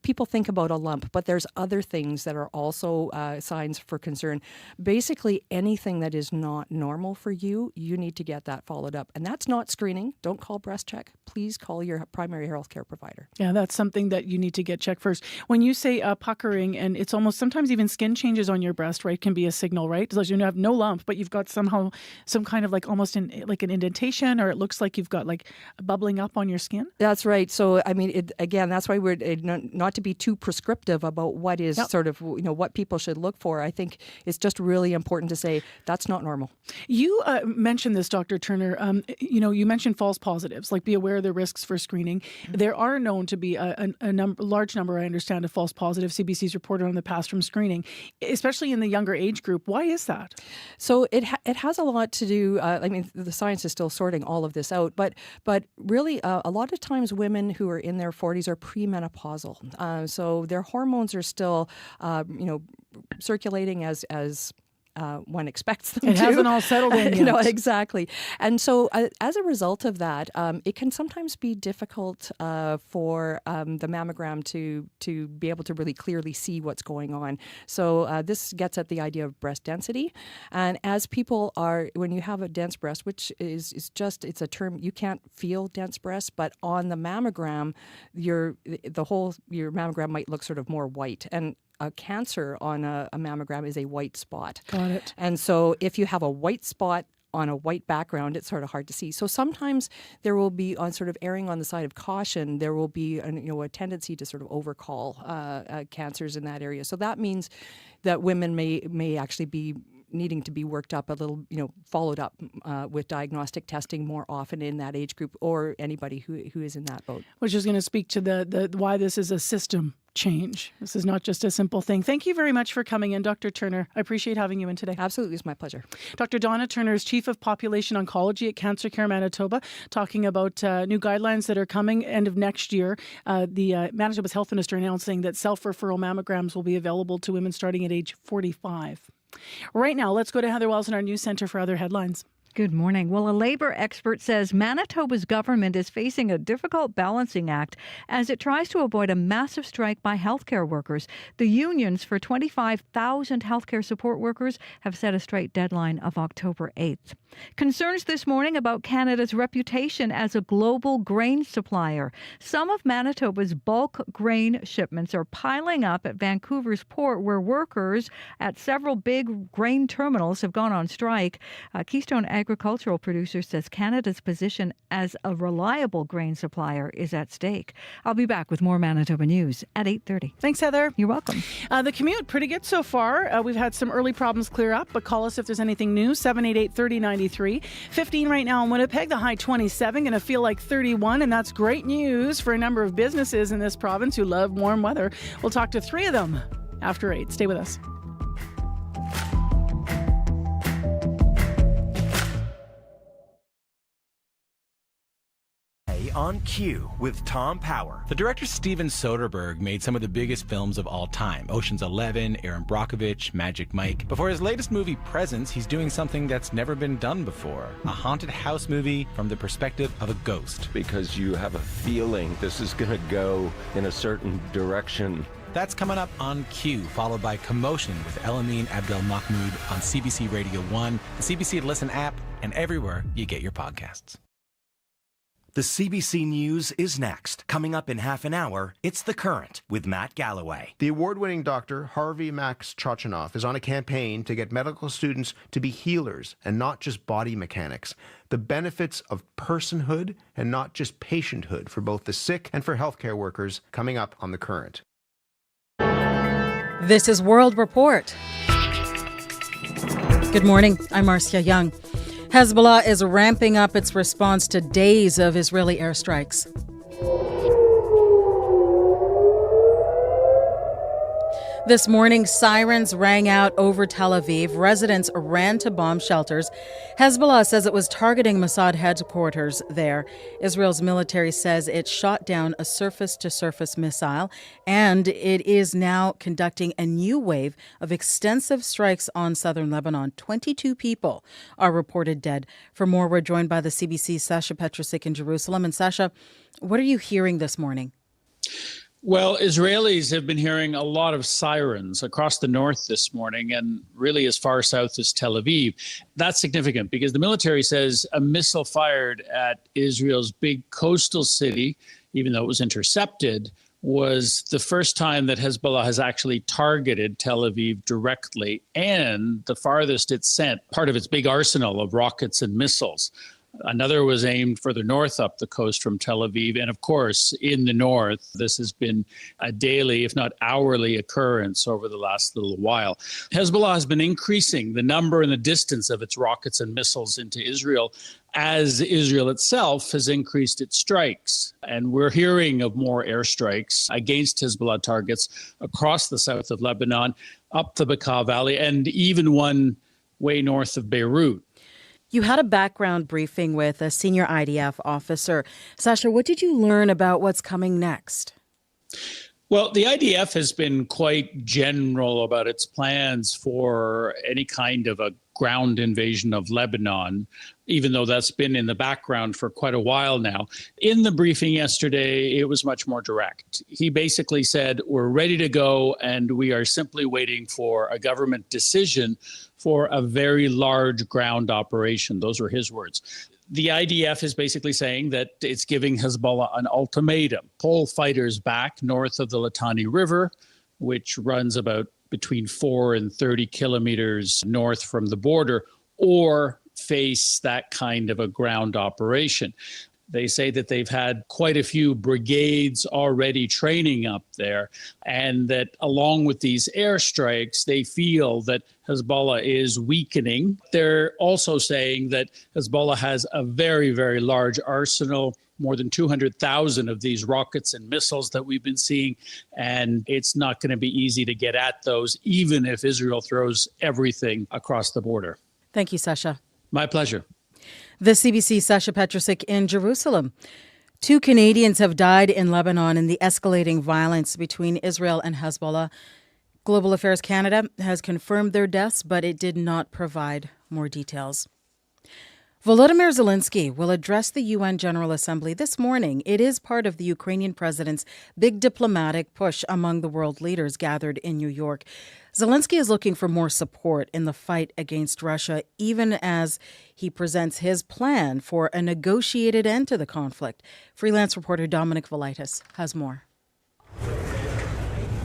people think about a lump, but there's other things that are also signs for concern. Basically, anything that is not normal for you, you need to get that followed up. And that's not screening. Don't call breast check. Please call your primary health care provider. Yeah, that's something that you need to get checked first. When you say puckering, and it's almost sometimes even skin changes on your breast, right, can be a signal, right? So you have no lump, but you've got somehow some kind of like almost like an indentation, or it looks like you've got like bubbling up on your skin. That's right. So, I mean, again, that's why we're not to be too prescriptive about what is sort of, what people should look for. I think it's just really important to say that's not normal. You mentioned this, Dr. Turner. You mentioned false positives, like be aware of the risks for screening. Mm-hmm. There are known to be a large number, I understand, of false positives. CBC's reported on the past from screening, especially in the younger age group. Why is that? So it has a lot to do, the science is still sorting all of this out, but really a lot of times women who are in their 40s are premenopausal. So their hormones are still, circulating as one expects them to. It hasn't all settled in yet. Exactly. And so as a result of that, it can sometimes be difficult for the mammogram to be able to really clearly see what's going on. So this gets at the idea of breast density. And as people when you have a dense breast, which is just, it's a term, you can't feel dense breasts, but on the mammogram, your mammogram might look sort of more white. And a cancer on a mammogram is a white spot. Got it. And so if you have a white spot on a white background, it's sort of hard to see. So sometimes there will be, on sort of erring on the side of caution, there will be a tendency to sort of overcall cancers in that area. So that means that women may actually be needing to be worked up a little, followed up with diagnostic testing more often in that age group, or anybody who is in that boat. Which is going to speak to the why this is a system change. This is not just a simple thing. Thank you very much for coming in, Dr. Turner. I appreciate having you in today. Absolutely. It's my pleasure. Dr. Donna Turner is Chief of Population Oncology at Cancer Care Manitoba, talking about new guidelines that are coming end of next year. The Manitoba's Health Minister announcing that self-referral mammograms will be available to women starting at age 45. Right now, let's go to Heather Wells in our news center for other headlines. Good morning. Well, a labor expert says Manitoba's government is facing a difficult balancing act as it tries to avoid a massive strike by healthcare workers. The unions for 25,000 healthcare support workers have set a strike deadline of October 8th. Concerns this morning about Canada's reputation as a global grain supplier. Some of Manitoba's bulk grain shipments are piling up at Vancouver's port, where workers at several big grain terminals have gone on strike. Keystone Agricultural Producer says Canada's position as a reliable grain supplier is at stake. I'll be back with more Manitoba news at 8:30. Thanks, Heather. You're welcome. The commute, pretty good so far. We've had some early problems clear up, but call us if there's anything new. 788-3093. 15 right now in Winnipeg, the high 27, going to feel like 31, and that's great news for a number of businesses in this province who love warm weather. We'll talk to 3 of them after 8. Stay with us. On Cue with Tom Power. The director Steven Soderbergh made some of the biggest films of all time. Ocean's 11, Aaron Brockovich, Magic Mike. But for his latest movie, Presence, he's doing something that's never been done before. A haunted house movie from the perspective of a ghost. Because you have a feeling this is going to go in a certain direction. That's coming up on Cue, followed by Commotion with Elamine Abdelmahmoud on CBC Radio 1, the CBC Listen app, and everywhere you get your podcasts. The CBC News is next. Coming up in half an hour, it's The Current with Matt Galloway. The award-winning doctor Harvey Max Chochinov is on a campaign to get medical students to be healers and not just body mechanics. The benefits of personhood and not just patienthood for both the sick and for healthcare workers, coming up on The Current. This is World Report. Good morning. I'm Marcia Young. Hezbollah is ramping up its response to days of Israeli airstrikes. This morning, sirens rang out over Tel Aviv. Residents ran to bomb shelters. Hezbollah says it was targeting Mossad headquarters there. Israel's military says it shot down a surface-to-surface missile, and it is now conducting a new wave of extensive strikes on southern Lebanon. 22 people are reported dead. For more, we're joined by the CBC's Sasha Petrusik in Jerusalem. And Sasha, what are you hearing this morning? Well, Israelis have been hearing a lot of sirens across the north this morning and really as far south as Tel Aviv. That's significant because the military says a missile fired at Israel's big coastal city, even though it was intercepted, was the first time that Hezbollah has actually targeted Tel Aviv directly, and the farthest it sent part of its big arsenal of rockets and missiles. Another was aimed further north up the coast from Tel Aviv. And of course, in the north, this has been a daily, if not hourly, occurrence over the last little while. Hezbollah has been increasing the number and the distance of its rockets and missiles into Israel as Israel itself has increased its strikes. And we're hearing of more airstrikes against Hezbollah targets across the south of Lebanon, up the Bekaa Valley, and even one way north of Beirut. You had a background briefing with a senior IDF officer. Sasha, what did you learn about what's coming next? Well, the IDF has been quite general about its plans for any kind of a ground invasion of Lebanon, even though that's been in the background for quite a while now. In the briefing yesterday, it was much more direct. He basically said, we're ready to go, and we are simply waiting for a government decision for a very large ground operation. Those were his words. The IDF is basically saying that it's giving Hezbollah an ultimatum. Pull fighters back north of the Litani River, which runs about between 4 and 30 kilometers north from the border, or face that kind of a ground operation. They say that they've had quite a few brigades already training up there, and that along with these airstrikes, they feel that Hezbollah is weakening. They're also saying that Hezbollah has a very, very large arsenal, more than 200,000 of these rockets and missiles that we've been seeing, and it's not going to be easy to get at those, even if Israel throws everything across the border. Thank you, Sasha. My pleasure. The CBC Sasha Petrusik in Jerusalem. 2 Canadians have died in Lebanon in the escalating violence between Israel and Hezbollah. Global Affairs Canada has confirmed their deaths, but it did not provide more details. Volodymyr Zelensky will address the UN General Assembly this morning. It is part of the Ukrainian president's big diplomatic push among the world leaders gathered in New York. Zelensky is looking for more support in the fight against Russia, even as he presents his plan for a negotiated end to the conflict. Freelance reporter Dominic Velitis has more.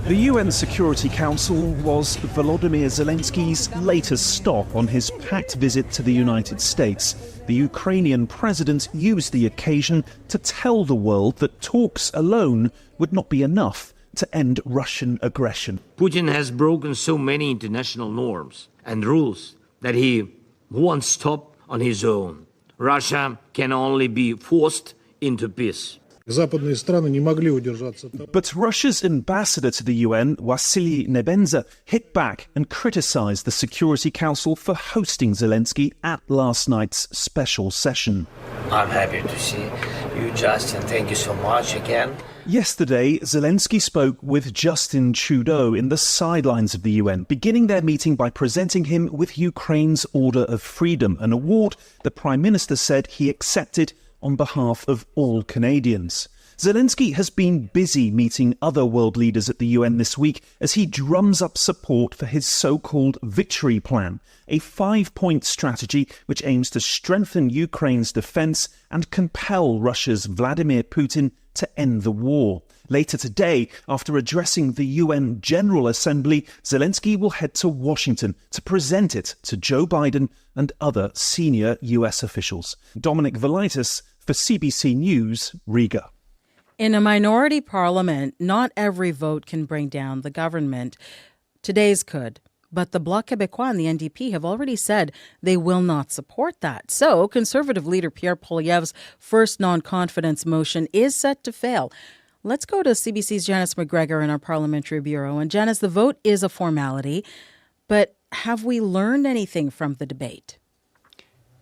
The UN Security Council was Volodymyr Zelensky's latest stop on his packed visit to the United States. The Ukrainian president used the occasion to tell the world that talks alone would not be enough to end Russian aggression. Putin has broken so many international norms and rules that he won't stop on his own. Russia can only be forced into peace. But Russia's ambassador to the UN, Vasily Nebenza, hit back and criticized the Security Council for hosting Zelensky at last night's special session. I'm happy to see you, Justin. Thank you so much again. Yesterday, Zelensky spoke with Justin Trudeau in the sidelines of the UN, beginning their meeting by presenting him with Ukraine's Order of Freedom, an award the Prime Minister said he accepted on behalf of all Canadians. Zelensky has been busy meeting other world leaders at the UN this week as he drums up support for his so-called Victory Plan, a 5-point strategy which aims to strengthen Ukraine's defense and compel Russia's Vladimir Putin to end the war. Later today, after addressing the UN General Assembly, Zelensky will head to Washington to present it to Joe Biden and other senior US officials. Dominic Velitis for CBC News, Riga. In a minority parliament, not every vote can bring down the government. Today's could. But the Bloc Québécois and the NDP have already said they will not support that. So Conservative leader Pierre Poilievre's first non-confidence motion is set to fail. Let's go to CBC's Janice McGregor in our parliamentary bureau. And Janice, the vote is a formality, but have we learned anything from the debate?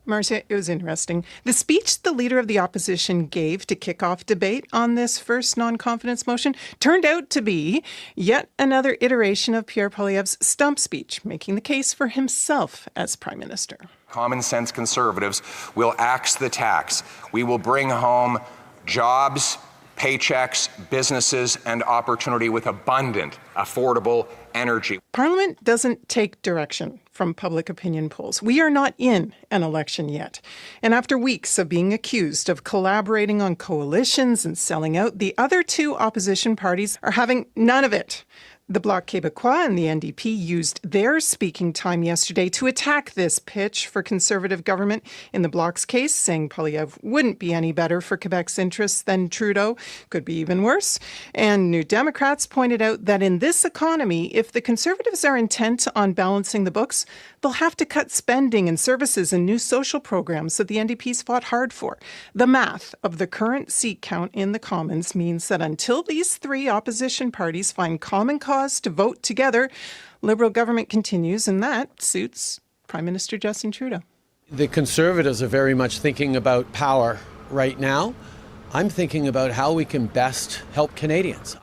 Marcia, it was interesting. The speech the leader of the opposition gave to kick off debate on this first non-confidence motion turned out to be yet another iteration of Pierre Poilievre's stump speech, making the case for himself as Prime Minister. Common sense conservatives will axe the tax. We will bring home jobs, paychecks, businesses, and opportunity with abundant, affordable energy. Parliament doesn't take direction from public opinion polls. We are not in an election yet. And after weeks of being accused of collaborating on coalitions and selling out, the other two opposition parties are having none of it. The Bloc Québécois and the NDP used their speaking time yesterday to attack this pitch for Conservative government. In the Bloc's case, saying Poilievre wouldn't be any better for Quebec's interests than Trudeau, could be even worse. And New Democrats pointed out that in this economy, if the Conservatives are intent on balancing the books, they'll have to cut spending and services and new social programs that the NDP's fought hard for. The math of the current seat count in the Commons means that until these three opposition parties find common cause to vote together, Liberal government continues, and that suits Prime Minister Justin Trudeau. The Conservatives are very much thinking about power right now. I'm thinking about how we can best help Canadians.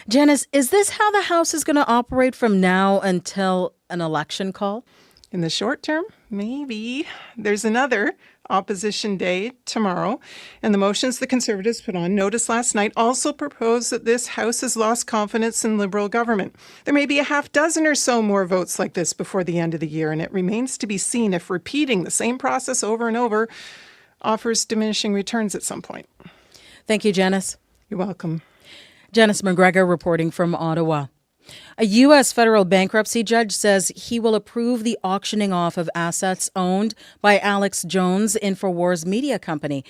Janice, is this how the House is going to operate from now until an election call? In the short term, maybe. There's another opposition day tomorrow, and the motions the Conservatives put on notice last night also propose that this House has lost confidence in Liberal government. There may be a half dozen or so more votes like this before the end of the year, and it remains to be seen if repeating the same process over and over offers diminishing returns at some point. Thank you, Janice. You're welcome. Janice McGregor reporting from Ottawa. A U.S. federal bankruptcy judge says he will approve the auctioning off of assets owned by Alex Jones, InfoWars media company.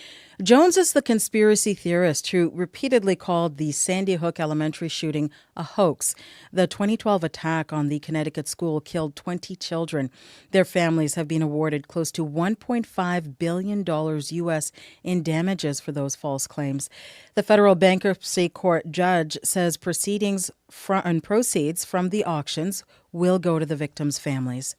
Jones is the conspiracy theorist who repeatedly called the Sandy Hook Elementary shooting a hoax. The 2012 attack on the Connecticut school killed 20 children. Their families have been awarded close to $1.5 billion U.S. in damages for those false claims. The federal bankruptcy court judge says proceeds from the auctions will go to the victims' families.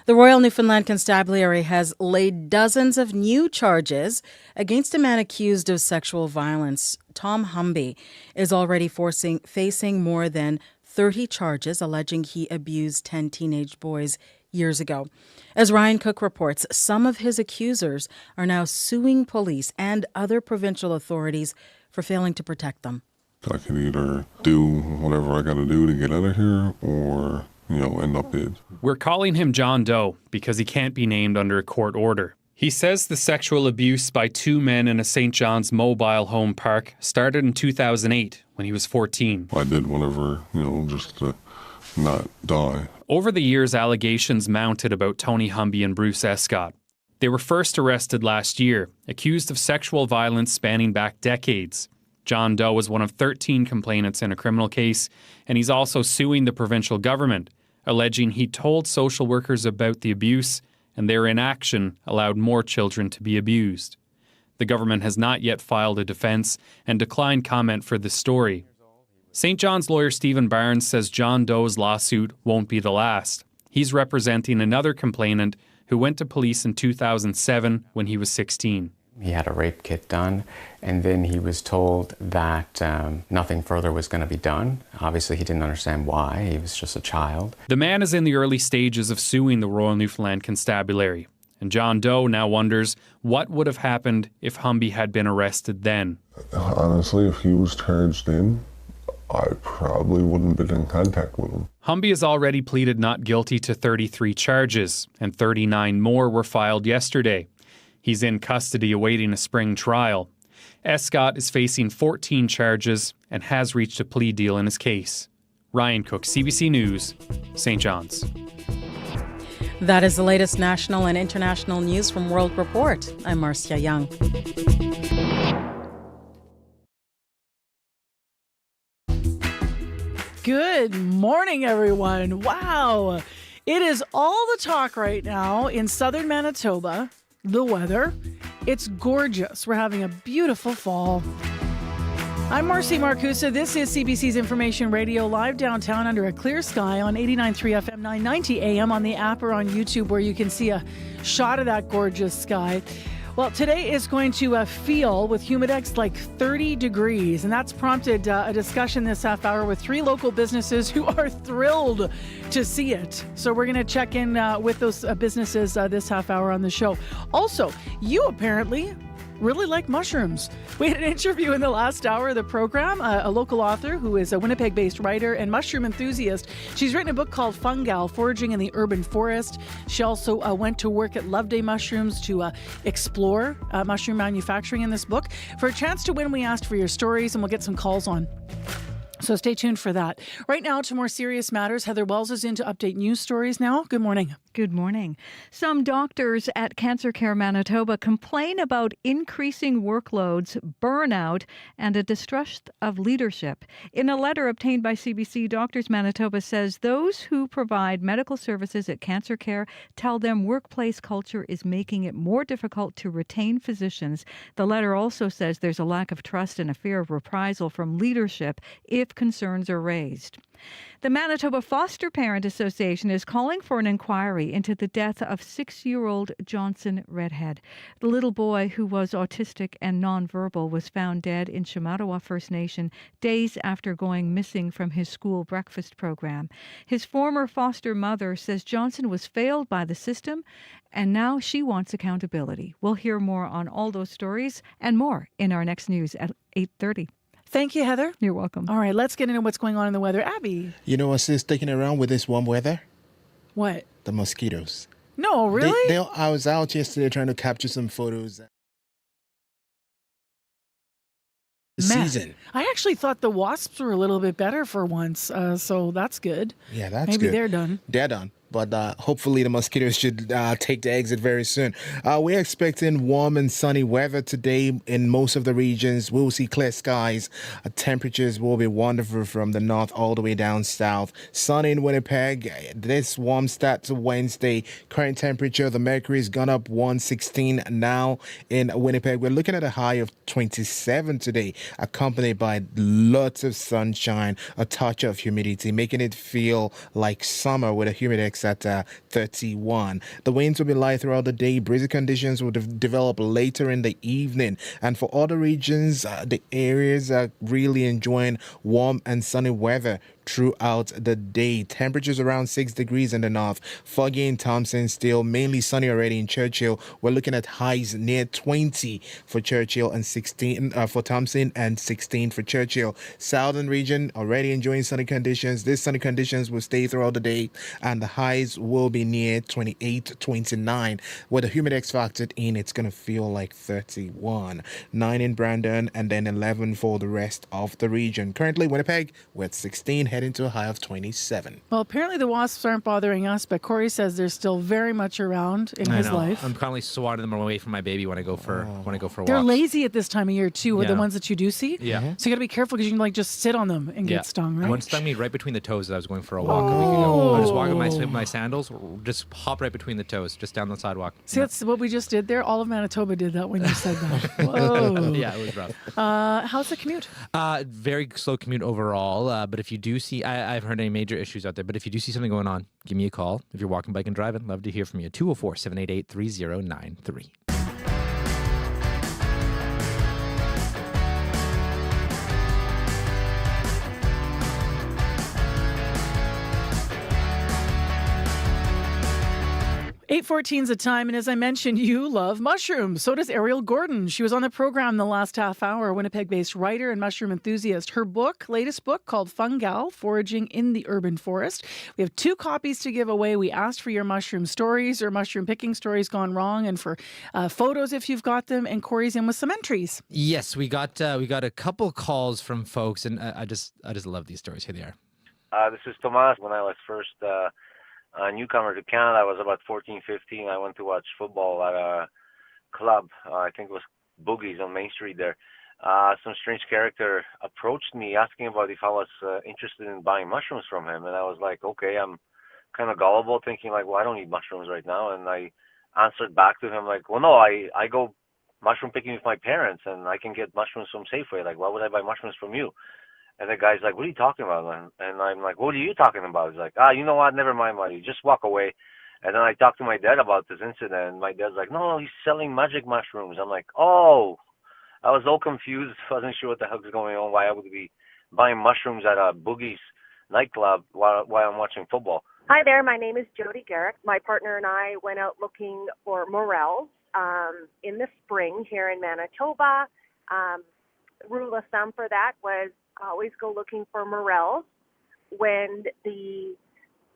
The Royal Newfoundland Constabulary has laid dozens of new charges against a man accused of sexual violence. Tom Humby is already facing more than 30 charges alleging he abused 10 teenage boys years ago. As Ryan Cook reports, some of his accusers are now suing police and other provincial authorities for failing to protect them. I can either do whatever I got to do to get out of here or, end up dead. We're calling him John Doe because he can't be named under a court order. He says the sexual abuse by two men in a St. John's mobile home park started in 2008 when he was 14. I did whatever, just to not die. Over the years, allegations mounted about Tony Humby and Bruce Escott. They were first arrested last year, accused of sexual violence spanning back decades. John Doe was one of 13 complainants in a criminal case, and he's also suing the provincial government, alleging he told social workers about the abuse and their inaction allowed more children to be abused. The government has not yet filed a defense and declined comment for this story. St. John's lawyer Stephen Barnes says John Doe's lawsuit won't be the last. He's representing another complainant who went to police in 2007 when he was 16. He had a rape kit done, and then he was told that nothing further was going to be done. Obviously, he didn't understand why. He was just a child. The man is in the early stages of suing the Royal Newfoundland Constabulary, and John Doe now wonders what would have happened if Humby had been arrested then. Honestly, if he was charged in, I probably wouldn't have been in contact with him. Humby has already pleaded not guilty to 33 charges, and 39 more were filed yesterday. He's in custody awaiting a spring trial. Escott is facing 14 charges and has reached a plea deal in his case. Ryan Cook, CBC News, St. John's. That is the latest national and international news from World Report. I'm Marcia Young. Good morning, everyone. Wow. It is all the talk right now in southern Manitoba. The weather, it's gorgeous. We're having a beautiful fall. I'm Marcy Marcusa. This is CBC's Information Radio, live downtown under a clear sky on 89.3 FM, 990 AM on the app or on YouTube, where you can see a shot of that gorgeous sky. Well, today is going to feel with Humidex like 30 degrees, and that's prompted a discussion this half hour with three local businesses who are thrilled to see it. So we're going to check in with those businesses this half hour on the show. Also, you apparently really like mushrooms. We had an interview in the last hour of the program, a local author who is a Winnipeg-based writer and mushroom enthusiast. She's written a book called Fungal, Foraging in the Urban Forest. She also went to work at Loveday Mushrooms to explore mushroom manufacturing in this book. For a chance to win, we asked for your stories, and we'll get some calls on. So stay tuned for that. Right now, to more serious matters, Heather Wells is in to update news stories now. Good morning. Good morning. Some doctors at Cancer Care Manitoba complain about increasing workloads, burnout, and a distrust of leadership. In a letter obtained by CBC, Doctors Manitoba says those who provide medical services at Cancer Care tell them workplace culture is making it more difficult to retain physicians. The letter also says there's a lack of trust and a fear of reprisal from leadership if concerns are raised. The Manitoba Foster Parent Association is calling for an inquiry into the death of 6-year-old Johnson Redhead. The little boy, who was autistic and nonverbal, was found dead in Shamattawa First Nation days after going missing from his school breakfast program. His former foster mother says Johnson was failed by the system, and now she wants accountability. We'll hear more on all those stories and more in our next news at 8:30. Thank you, Heather. You're welcome. All right, let's get into what's going on in the weather. Abby. You know what's sticking around with this warm weather? What? The mosquitoes. No, really? I was out yesterday trying to capture some photos. Season. I actually thought the wasps were a little bit better for once, so that's good. Yeah, that's Maybe good. they're done. They're done. But hopefully the mosquitoes should take the exit very soon. We're expecting warm and sunny weather today in most of the regions. We'll see clear skies. Temperatures will be wonderful from the north all the way down south. Sunny in Winnipeg. This warm start to Wednesday. Current temperature, the mercury's gone up 116 now in Winnipeg. We're looking at a high of 27 today, accompanied by lots of sunshine, a touch of humidity, making it feel like summer with a humidex at 31. The winds will be light throughout the day. Breezy conditions will develop later in the evening. And for other regions, the areas are really enjoying warm and sunny weather throughout the day. Temperatures around 6 degrees in the north. Foggy in Thompson still. Mainly sunny already in Churchill. We're looking at highs near 20 for Churchill and 16 for Thompson and 16 for Churchill. Southern region already enjoying sunny conditions. These sunny conditions will stay throughout the day, and the highs will be near 28, 29. With the humidex factored in, it's going to feel like 31. 9 in Brandon, and then 11 for the rest of the region. Currently, Winnipeg with 16, heading to a high of 27. Well, apparently the wasps aren't bothering us, but Corey says they're still very much around in his life. I'm constantly swatting them away from my baby when I go for walks. They're lazy at this time of year too, with the ones that you do see. Yeah. So you got to be careful because you can just sit on them and get stung, right? One stung me right between the toes as I was going for a walk a week ago. I was walking with my sandals, just hop right between the toes, just down the sidewalk. See, that's what we just did there. All of Manitoba did that when you said that. Whoa. Yeah, it was rough. How's the commute? Very slow commute overall. But if you do see, I've heard any major issues out there, but if you do see something going on, give me a call. If you're walking, biking, driving, love to hear from you. 204-788-3093. 8:14 is the time, and as I mentioned, you love mushrooms. So does Ariel Gordon. She was on the program the last half hour, Winnipeg-based writer and mushroom enthusiast. Her latest book called Fungal, Foraging in the Urban Forest. We have 2 copies to give away. We asked for your mushroom stories or mushroom picking stories gone wrong, and for photos if you've got them, and Corey's in with some entries. Yes, we got a couple calls from folks, and I just love these stories. Here they are. This is Tomas. When I was first a newcomer to Canada, I was about 14, 15. I went to watch football at a club. I think it was Boogies on Main Street there. Some strange character approached me asking about if I was interested in buying mushrooms from him. And I was like, okay, I'm kind of gullible, thinking like, well, I don't need mushrooms right now. And I answered back to him like, well, no, I go mushroom picking with my parents and I can get mushrooms from Safeway. Like, why would I buy mushrooms from you? And the guy's like, what are you talking about? And I'm like, what are you talking about? He's like, you know what? Never mind, buddy. Just walk away. And then I talked to my dad about this incident. My dad's like, no, he's selling magic mushrooms. I'm like, oh. I was all confused. Wasn't sure what the heck's going on, why I would be buying mushrooms at a Boogie's nightclub while I'm watching football. Hi there. My name is Jody Garrick. My partner and I went out looking for morels in the spring here in Manitoba. Rule of thumb for that was always go looking for morels when the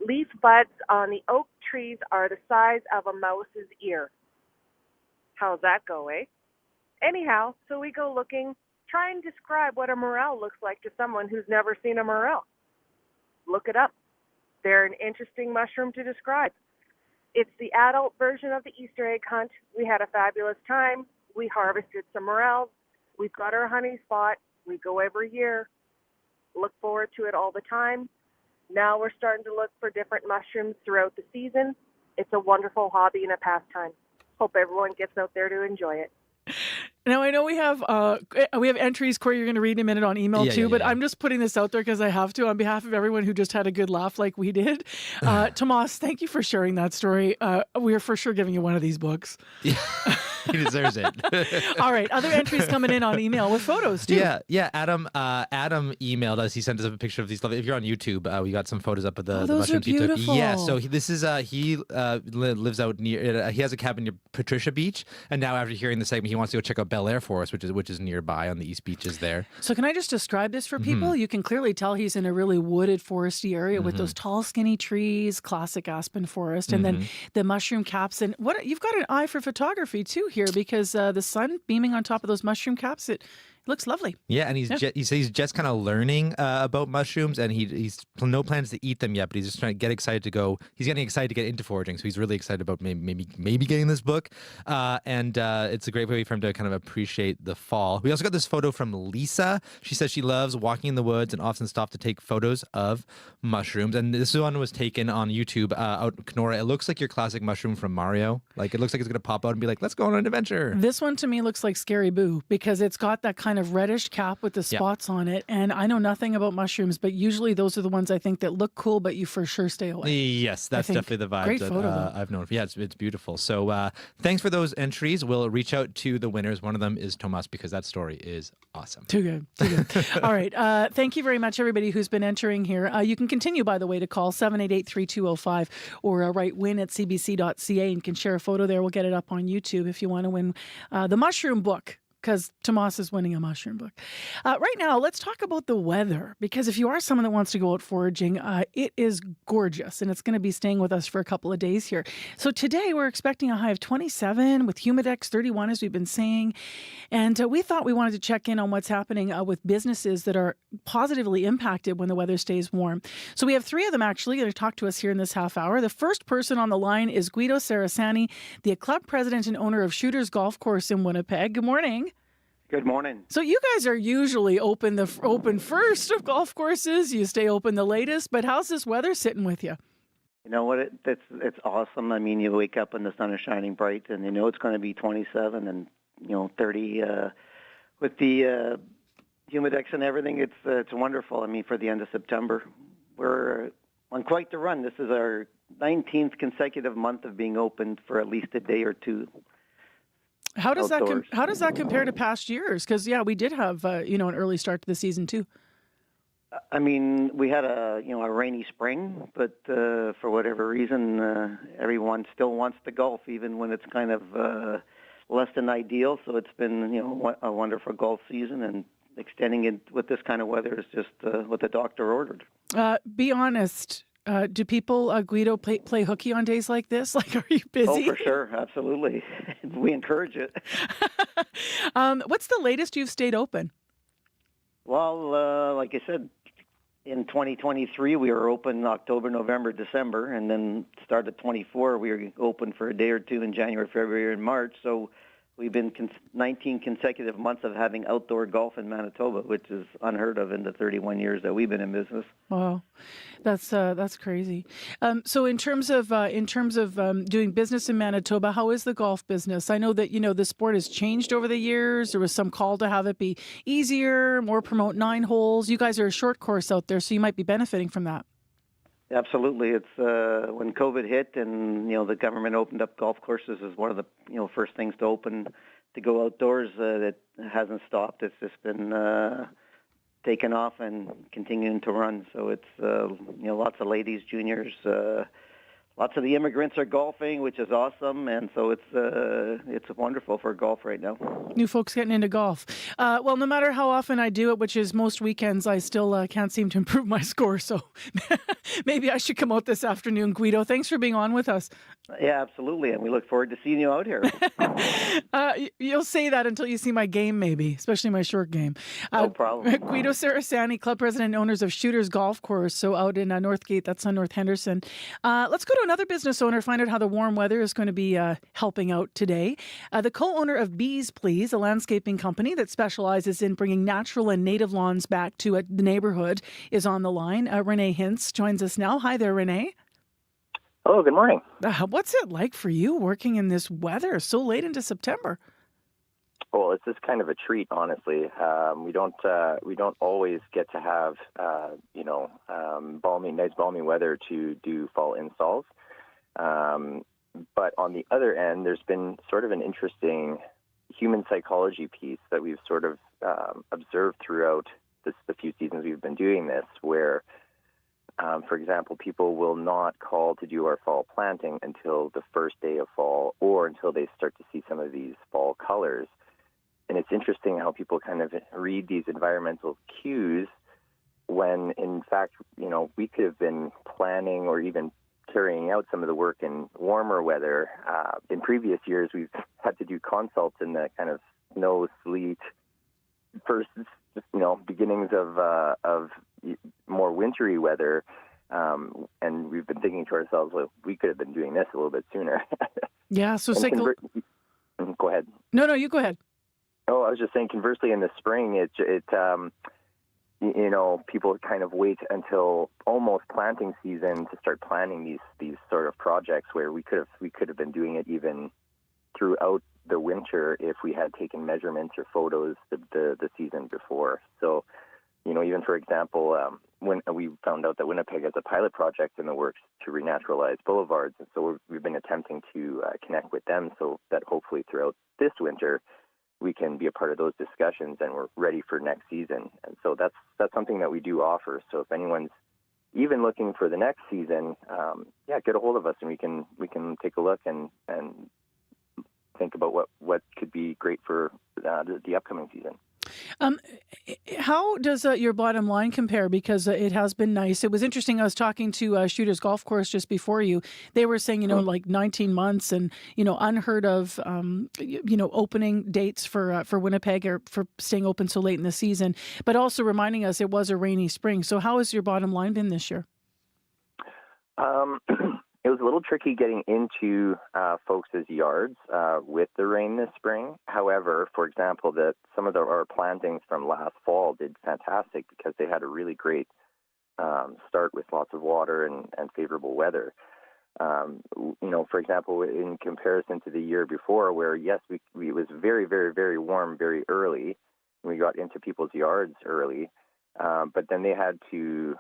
leaf buds on the oak trees are the size of a mouse's ear. How's that go, eh? Anyhow, so we go looking, try and describe what a morel looks like to someone who's never seen a morel. Look it up. They're an interesting mushroom to describe. It's the adult version of the Easter egg hunt. We had a fabulous time. We harvested some morels. We've got our honey spot. We go every year. Look forward to it all the time. Now we're starting to look for different mushrooms throughout the season. It's a wonderful hobby and a pastime. Hope everyone gets out there to enjoy it. Now, I know we have entries, Corey, you're going to read in a minute on email too, but I'm just putting this out there because I have to on behalf of everyone who just had a good laugh like we did. Tomas, thank you for sharing that story. We are for sure giving you one of these books. Yeah. He deserves it. All right. Other entries coming in on email with photos too. Yeah. Adam emailed us. He sent us a picture of these. If you're on YouTube, we got some photos up of the mushrooms he took. Yeah. So he lives out near. He has a cabin near Patricia Beach, and now after hearing the segment, he wants to go check out Bel Air Forest, which is nearby on the East Beaches there. So can I just describe this for people? You can clearly tell he's in a really wooded, foresty area with those tall, skinny trees, classic aspen forest, and then the mushroom caps. And you've got an eye for photography too here, because the sun beaming on top of those mushroom caps, it looks lovely. Yeah, and he says he's just kind of learning about mushrooms, and he's no plans to eat them yet, but he's just trying to get excited to go. He's getting excited to get into foraging, so he's really excited about maybe getting this book. And it's a great way for him to kind of appreciate the fall. We also got this photo from Lisa. She says she loves walking in the woods and often stops to take photos of mushrooms. And this one was taken on YouTube out in Kenora. It looks like your classic mushroom from Mario. Like, it looks like it's going to pop out and be like, let's go on an adventure. This one to me looks like Scary Boo because it's got that kind of reddish cap with the spots on it. And I know nothing about mushrooms, but usually those are the ones I think that look cool, but you for sure stay away. Yes, that's definitely the vibe that I've known. Yeah, it's beautiful. So thanks for those entries. We'll reach out to the winners. One of them is Tomas because that story is awesome. Too good. All right. Thank you very much, everybody who's been entering here. You can continue, by the way, to call 788-3205 or write win@cbc.ca and can share a photo there. We'll get it up on YouTube if you want to win the mushroom book, because Tomas is winning a mushroom book. Right now, let's talk about the weather, because if you are someone that wants to go out foraging, it is gorgeous, and it's going to be staying with us for a couple of days here. So today, we're expecting a high of 27 with humidex 31, as we've been saying. And we thought we wanted to check in on what's happening with businesses that are positively impacted when the weather stays warm. So we have three of them, actually, going to talk to us here in this half hour. The first person on the line is Guido Sarasani, the club president and owner of Shooters Golf Course in Winnipeg. Good morning. Good morning. So you guys are usually open first of golf courses. You stay open the latest, but how's this weather sitting with you? You know what? It's awesome. I mean, you wake up and the sun is shining bright, and you know it's going to be 27 and 30 with the humidex and everything. It's wonderful. I mean, for the end of September, we're on quite the run. This is our 19th consecutive month of being open for at least a day or two. How does that compare to past years? Because we did have an early start to the season too. I mean, we had a rainy spring, but for whatever reason, everyone still wants to golf, even when it's kind of less than ideal. So it's been a wonderful golf season, and extending it with this kind of weather is just what the doctor ordered. Be honest. Do people, Guido, play hooky on days like this? Like, are you busy? Oh, for sure. Absolutely. We encourage it. What's the latest you've stayed open? Well, like I said, in 2023, we were open October, November, December, and then started 24. We were open for a day or two in January, February, and March. So we've been 19 consecutive months of having outdoor golf in Manitoba, which is unheard of in the 31 years that we've been in business. Wow, that's crazy. So in terms of doing business in Manitoba, how is the golf business? I know that the sport has changed over the years. There was some call to have it be easier, more promote 9 holes. You guys are a short course out there, so you might be benefiting from that. Absolutely. It's when COVID hit and the government opened up golf courses as one of the first things to open to go outdoors. That hasn't stopped. It's just been taken off and continuing to run. So it's lots of ladies, juniors, lots of the immigrants are golfing, which is awesome, and so it's wonderful for golf right now. New folks getting into golf. Well, no matter how often I do it, which is most weekends, I still can't seem to improve my score. So maybe I should come out this afternoon. Guido, thanks for being on with us. Yeah, absolutely, and we look forward to seeing you out here. You'll say that until you see my game, maybe, especially my short game. No problem. Guido Sarasani, club president and owners of Shooters Golf Course, so out in Northgate, that's on North Henderson. Let's go to another business owner, find out how the warm weather is going to be helping out today. The co-owner of Bees Please, a landscaping company that specializes in bringing natural and native lawns back to the neighborhood, is on the line. Renee Hintz joins us now. Hi there, Renee. Hello, good morning. What's it like for you working in this weather so late into September? Well, it's just kind of a treat, honestly. We don't always get to have nice balmy weather to do fall installs. But on the other end, there's been sort of an interesting human psychology piece that we've sort of observed throughout the few seasons we've been doing this, where for example, people will not call to do our fall planting until the first day of fall or until they start to see some of these fall colors. And it's interesting how people kind of read these environmental cues when, in fact, we could have been planning or even carrying out some of the work in warmer weather. In previous years, we've had to do consults in the kind of snow, sleet, first, beginnings of more wintry weather, and we've been thinking to ourselves, well, we could have been doing this a little bit sooner. Yeah, so go ahead. No, you go ahead. Oh, I was just saying, conversely, in the spring, people kind of wait until almost planting season to start planning these sort of projects where we could have been doing it even throughout the winter if we had taken measurements or photos the season before. So, even for example, when we found out that Winnipeg has a pilot project in the works to renaturalize boulevards, and so we've been attempting to connect with them so that hopefully throughout this winter we can be a part of those discussions and we're ready for next season. And so that's something that we do offer. So if anyone's even looking for the next season, get a hold of us and we can take a look and think about what could be great for the upcoming season. How does your bottom line compare? Because it has been nice. It was interesting. I was talking to Shooters Golf Course just before you. They were saying, like 19 months and, unheard of, opening dates for Winnipeg or for staying open so late in the season, but also reminding us it was a rainy spring. So how has your bottom line been this year? It was a little tricky getting into folks' yards with the rain this spring. However, for example, some of our plantings from last fall did fantastic because they had a really great start with lots of water and favorable weather. For example, in comparison to the year before, where yes, it was very, very, very warm very early, and we got into people's yards early, but then they had to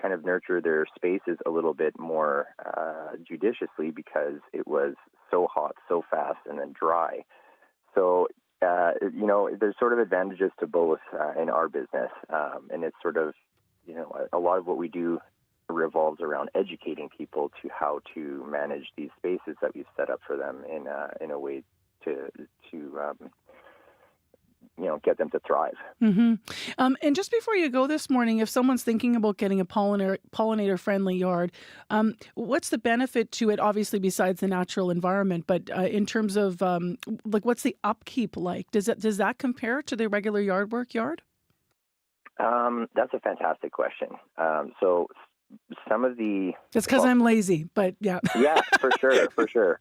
kind of nurture their spaces a little bit more judiciously because it was so hot, so fast, and then dry. So, there's sort of advantages to both in our business. And it's sort of, a lot of what we do revolves around educating people to how to manage these spaces that we've set up for them in a way to get them to thrive. Mm-hmm. And just before you go this morning, if someone's thinking about getting a pollinator-friendly yard, what's the benefit to it, obviously, besides the natural environment? But in terms of, what's the upkeep like? Does that compare to the regular yard? That's a fantastic question. So some of the... It's because I'm lazy, but yeah. Yeah, for sure.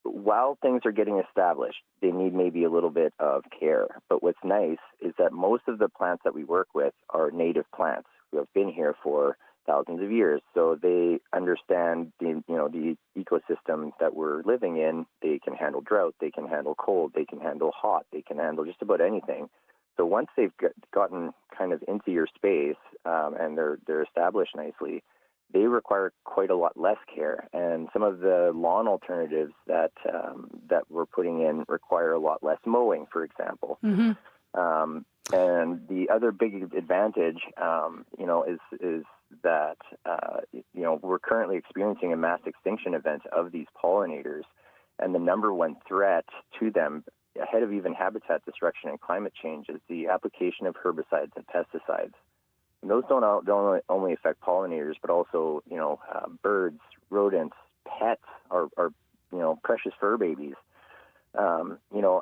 While things are getting established, they need maybe a little bit of care. But what's nice is that most of the plants that we work with are native plants who have been here for thousands of years. So they understand the ecosystem that we're living in. They can handle drought. They can handle cold. They can handle hot. They can handle just about anything. So once they've gotten kind of into your space and they're established nicely, they require quite a lot less care. And some of the lawn alternatives that we're putting in require a lot less mowing, for example. Mm-hmm. And the other big advantage, is that we're currently experiencing a mass extinction event of these pollinators, and the number one threat to them, ahead of even habitat destruction and climate change, is the application of herbicides and pesticides. And those don't only affect pollinators, but also, birds, rodents, pets, or precious fur babies.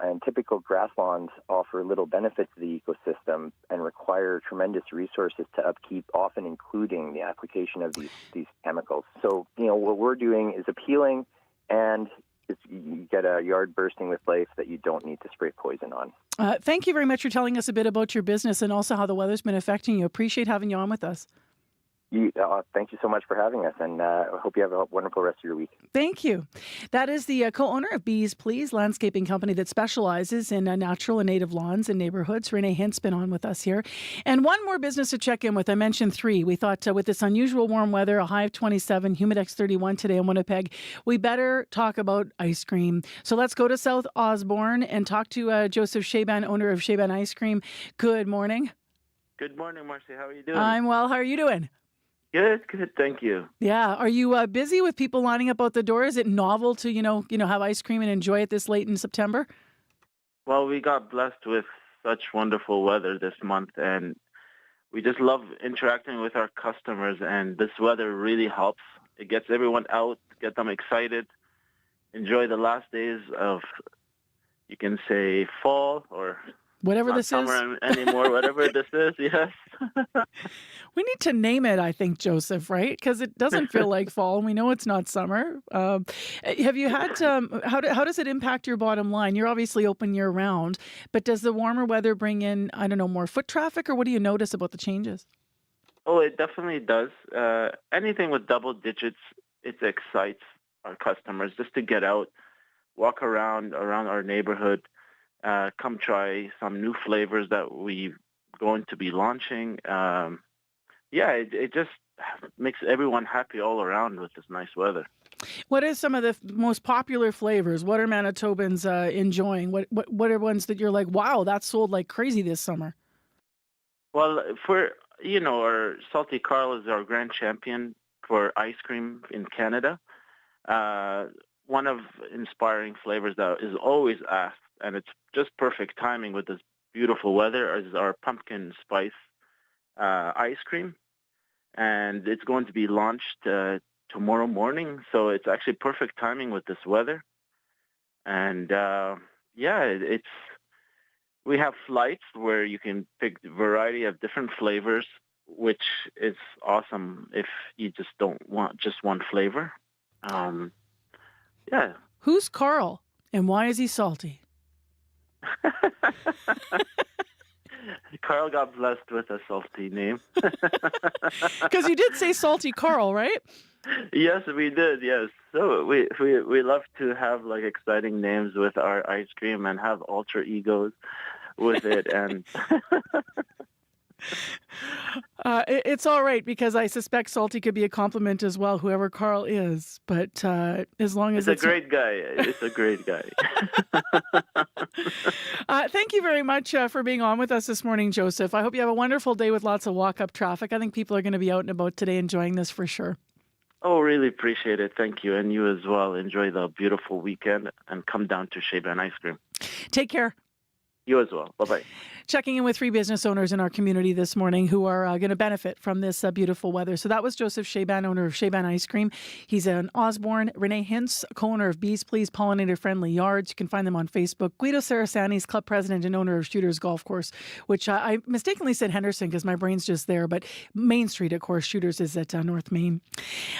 And typical grass lawns offer little benefit to the ecosystem and require tremendous resources to upkeep, often including the application of these chemicals. So, what we're doing is appealing, and you get a yard bursting with life that you don't need to spray poison on. Thank you very much for telling us a bit about your business and also how the weather's been affecting you. Appreciate having you on with us. Thank you so much for having us, and I hope you have a wonderful rest of your week. Thank you. That is the co-owner of Bees Please landscaping company that specializes in natural and native lawns and neighborhoods. Renee Hint's been on with us here. And one more business to check in with. I mentioned 3. We thought with this unusual warm weather, a high of 27, humidex 31 today in Winnipeg, we better talk about ice cream. So let's go to South Osborne and talk to Joseph Shaban, owner of Shaban Ice Cream. Good morning. Good morning, Marcy. How are you doing? I'm well. How are you doing? Good. Thank you. Yeah. Are you busy with people lining up out the door? Is it novel to, have ice cream and enjoy it this late in September? Well, we got blessed with such wonderful weather this month, and we just love interacting with our customers, and this weather really helps. It gets everyone out, get them excited, enjoy the last days of, you can say, fall or whatever not this summer is anymore, whatever this is, yes. We need to name it, I think, Joseph, right? Because it doesn't feel like fall, and we know it's not summer. Have you had, how does it impact your bottom line? You're obviously open year round, but does the warmer weather bring in, more foot traffic, or what do you notice about the changes? Oh, it definitely does. Anything with double digits, it excites our customers just to get out, walk around our neighborhood, come try some new flavors that we're going to be launching. It just makes everyone happy all around with this nice weather. What are some of the most popular flavors? What are Manitobans enjoying? What are ones that you're like, wow, that sold like crazy this summer? Well, our Salty Carl is our grand champion for ice cream in Canada. One of inspiring flavors that is always asked, and it's just perfect timing with this beautiful weather, is our pumpkin spice ice cream. And it's going to be launched tomorrow morning, so it's actually perfect timing with this weather. And we have flights where you can pick a variety of different flavors, which is awesome if you just don't want just one flavor. Who's Carl, and why is he salty? Carl got blessed with a salty name. Because you did say Salty Carl, right? Yes, we did. Yes. So we love to have like exciting names with our ice cream and have alter egos with it, and it's all right because I suspect salty could be a compliment as well, whoever Carl is. But as long as it's a great guy. It's a great guy. Thank you very much for being on with us this morning, Joseph. I hope you have a wonderful day with lots of walk-up traffic. I think people are going to be out and about today enjoying this for sure. Oh, really appreciate it. Thank you. And you as well. Enjoy the beautiful weekend and come down to Shaban Ice Cream. Take care. You as well. Bye-bye. Checking in with 3 business owners in our community this morning who are going to benefit from this beautiful weather. So that was Joseph Shaban, owner of Shaban Ice Cream. He's in Osborne. Renee Hintz, co-owner of Bees Please Pollinator-Friendly Yards. You can find them on Facebook. Guido Sarasani's club president and owner of Shooters Golf Course, which I mistakenly said Henderson because my brain's just there. But Main Street, of course, Shooters is at North Main.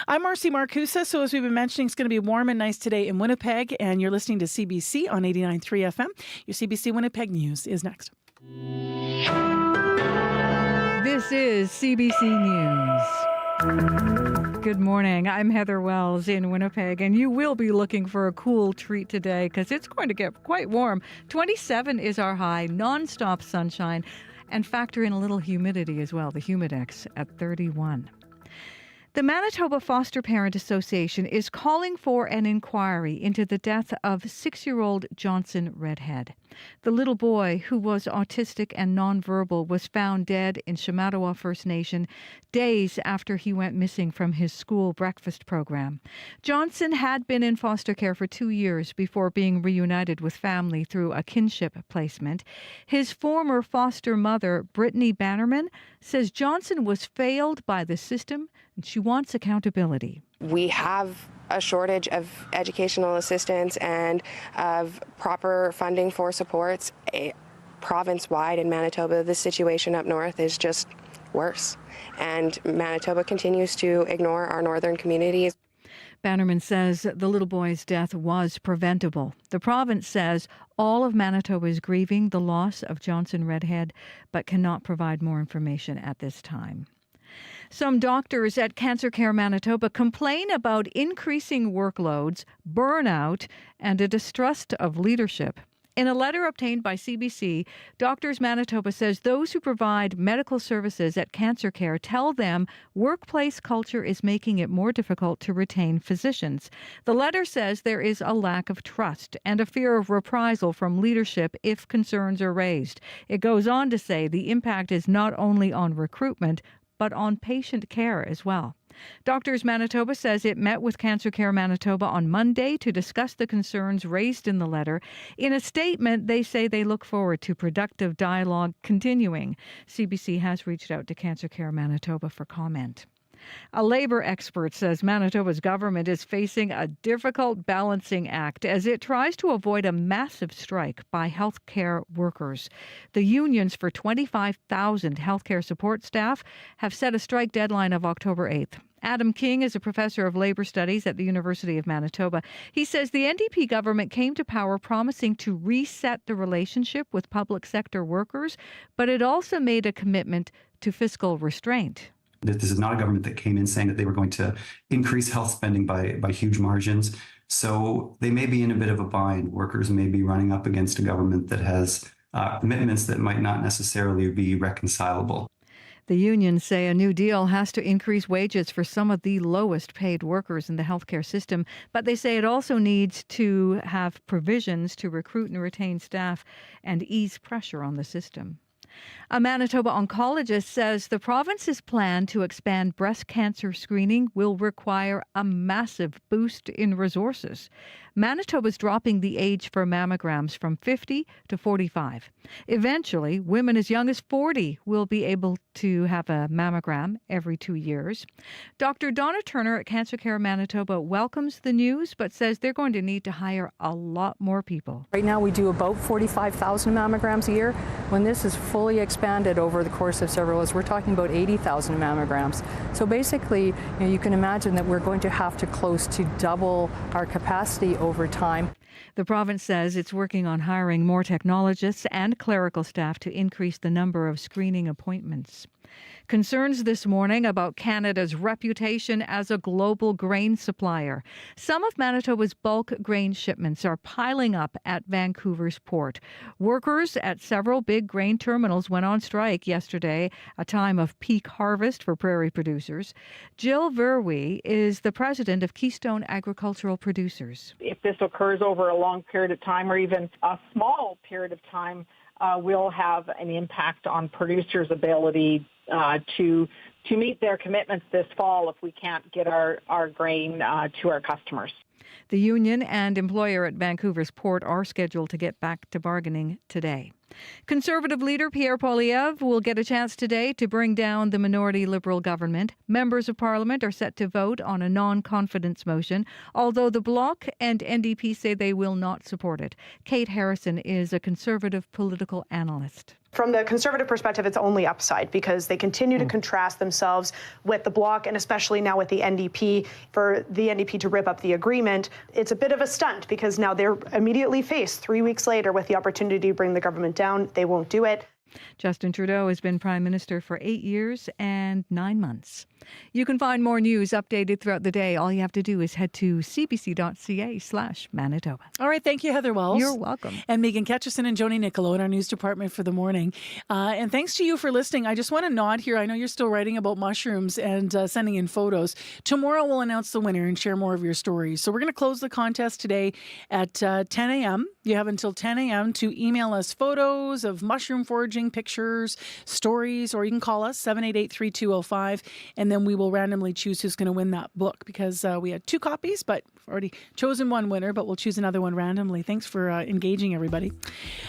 I'm Marcy Marcusa. So as we've been mentioning, it's going to be warm and nice today in Winnipeg. And you're listening to CBC on 89.3 FM. Your CBC Winnipeg News is next. This is CBC News. Good morning. I'm Heather Wells in Winnipeg, and you will be looking for a cool treat today because it's going to get quite warm. 27 is our high, nonstop sunshine, and factor in a little humidity as well, the humidex at 31. The Manitoba Foster Parent Association is calling for an inquiry into the death of 6-year-old Johnson Redhead. The little boy, who was autistic and nonverbal, was found dead in Shamattawa First Nation days after he went missing from his school breakfast program. Johnson had been in foster care for 2 years before being reunited with family through a kinship placement. His former foster mother, Brittany Bannerman, says Johnson was failed by the system and she wants accountability. We have a shortage of educational assistance and of proper funding for supports. Province-wide in Manitoba, the situation up north is just worse. And Manitoba continues to ignore our northern communities. Bannerman says the little boy's death was preventable. The province says all of Manitoba is grieving the loss of Johnson Redhead, but cannot provide more information at this time. Some doctors at Cancer Care Manitoba complain about increasing workloads, burnout, and a distrust of leadership. In a letter obtained by CBC, Doctors Manitoba says those who provide medical services at Cancer Care tell them workplace culture is making it more difficult to retain physicians. The letter says there is a lack of trust and a fear of reprisal from leadership if concerns are raised. It goes on to say the impact is not only on recruitment, but on patient care as well. Doctors Manitoba says it met with Cancer Care Manitoba on Monday to discuss the concerns raised in the letter. In a statement, they say they look forward to productive dialogue continuing. CBC has reached out to Cancer Care Manitoba for comment. A labor expert says Manitoba's government is facing a difficult balancing act as it tries to avoid a massive strike by healthcare workers. The unions for 25,000 healthcare support staff have set a strike deadline of October 8th. Adam King is a professor of labor studies at the University of Manitoba. He says the NDP government came to power promising to reset the relationship with public sector workers, but it also made a commitment to fiscal restraint. This is not a government that came in saying that they were going to increase health spending by huge margins. So they may be in a bit of a bind. Workers may be running up against a government that has commitments that might not necessarily be reconcilable. The unions say a new deal has to increase wages for some of the lowest paid workers in the healthcare system, but they say it also needs to have provisions to recruit and retain staff and ease pressure on the system. A Manitoba oncologist says the province's plan to expand breast cancer screening will require a massive boost in resources. Manitoba's dropping the age for mammograms from 50 to 45. Eventually, women as young as 40 will be able to have a mammogram every 2 years. Dr. Donna Turner at Cancer Care Manitoba welcomes the news, but says they're going to need to hire a lot more people. Right now we do about 45,000 mammograms a year. When this is fully expanded over the course of several years, we're talking about 80,000 mammograms. So basically, you can imagine that we're going to have to close to double our capacity over time. The province says it's working on hiring more technologists and clerical staff to increase the number of screening appointments. Concerns this morning about Canada's reputation as a global grain supplier. Some of Manitoba's bulk grain shipments are piling up at Vancouver's port. Workers at several big grain terminals went on strike yesterday, a time of peak harvest for prairie producers. Jill Verwee is the president of Keystone Agricultural Producers. If this occurs over a long period of time or even a small period of time, will have an impact on producers' ability to meet their commitments this fall if we can't get our grain to our customers. The union and employer at Vancouver's port are scheduled to get back to bargaining today. Conservative leader Pierre Poilievre will get a chance today to bring down the minority Liberal government. Members of Parliament are set to vote on a non-confidence motion, although the Bloc and NDP say they will not support it. Kate Harrison is a Conservative political analyst. From the Conservative perspective, it's only upside because they continue to contrast themselves with the Bloc and especially now with the NDP. For the NDP to rip up the agreement, it's a bit of a stunt because now they're immediately faced 3 weeks later with the opportunity to bring the government down. They won't do it. Justin Trudeau has been Prime Minister for 8 years and 9 months. You can find more news updated throughout the day. All you have to do is head to cbc.ca/Manitoba. All right. Thank you, Heather Wells. You're welcome. And Megan Ketchison and Joni Niccolo in our news department for the morning. And thanks to you for listening. I just want to nod here. I know you're still writing about mushrooms and sending in photos. Tomorrow we'll announce the winner and share more of your stories. So we're going to close the contest today at 10 a.m. You have until 10 a.m. to email us photos of mushroom foraging, pictures, stories, or you can call us 788-3205, and then we will randomly choose who's going to win that book, because we had 2 copies, but we've already chosen one winner, but we'll choose another one randomly. Thanks for engaging, everybody.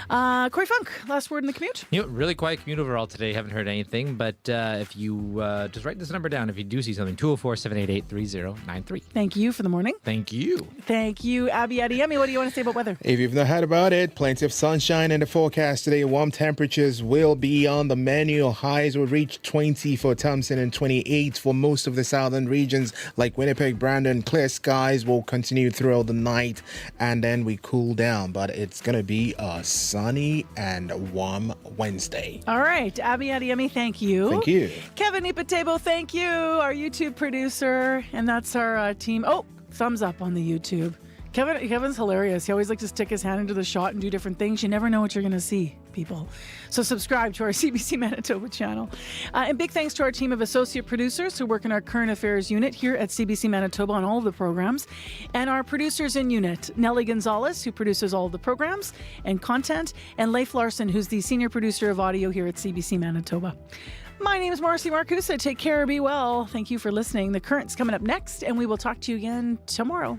Corey Funk, last word in the commute? Really quiet commute overall today. Haven't heard anything, but if you just write this number down if you do see something, 204-788-3093. Thank you for the morning. Thank you. Thank you, Abby Adiyemi. What do you want to say about weather? If you've not heard about it, plenty of sunshine in the forecast today. Warm temperatures will be on the menu. Highs will reach 20 for Thompson and 28 for most of the southern regions like Winnipeg, Brandon. Clear skies will continue throughout the night, and then we cool down. But it's going to be a sunny and warm Wednesday. All right. Abby Adiyemi, thank you. Thank you. Kevin Ipatebo, thank you. Our YouTube producer. And that's our team. Oh, thumbs up on the YouTube. Kevin's hilarious. He always likes to stick his hand into the shot and do different things. You never know what you're going to see, people. So subscribe to our CBC Manitoba channel. And big thanks to our team of associate producers who work in our current affairs unit here at CBC Manitoba on all of the programs. And our producers in unit, Nellie Gonzalez, who produces all of the programs and content, and Leif Larson, who's the senior producer of audio here at CBC Manitoba. My name is Marcy Marcusa. Take care, be well. Thank you for listening. The Current's coming up next, and we will talk to you again tomorrow.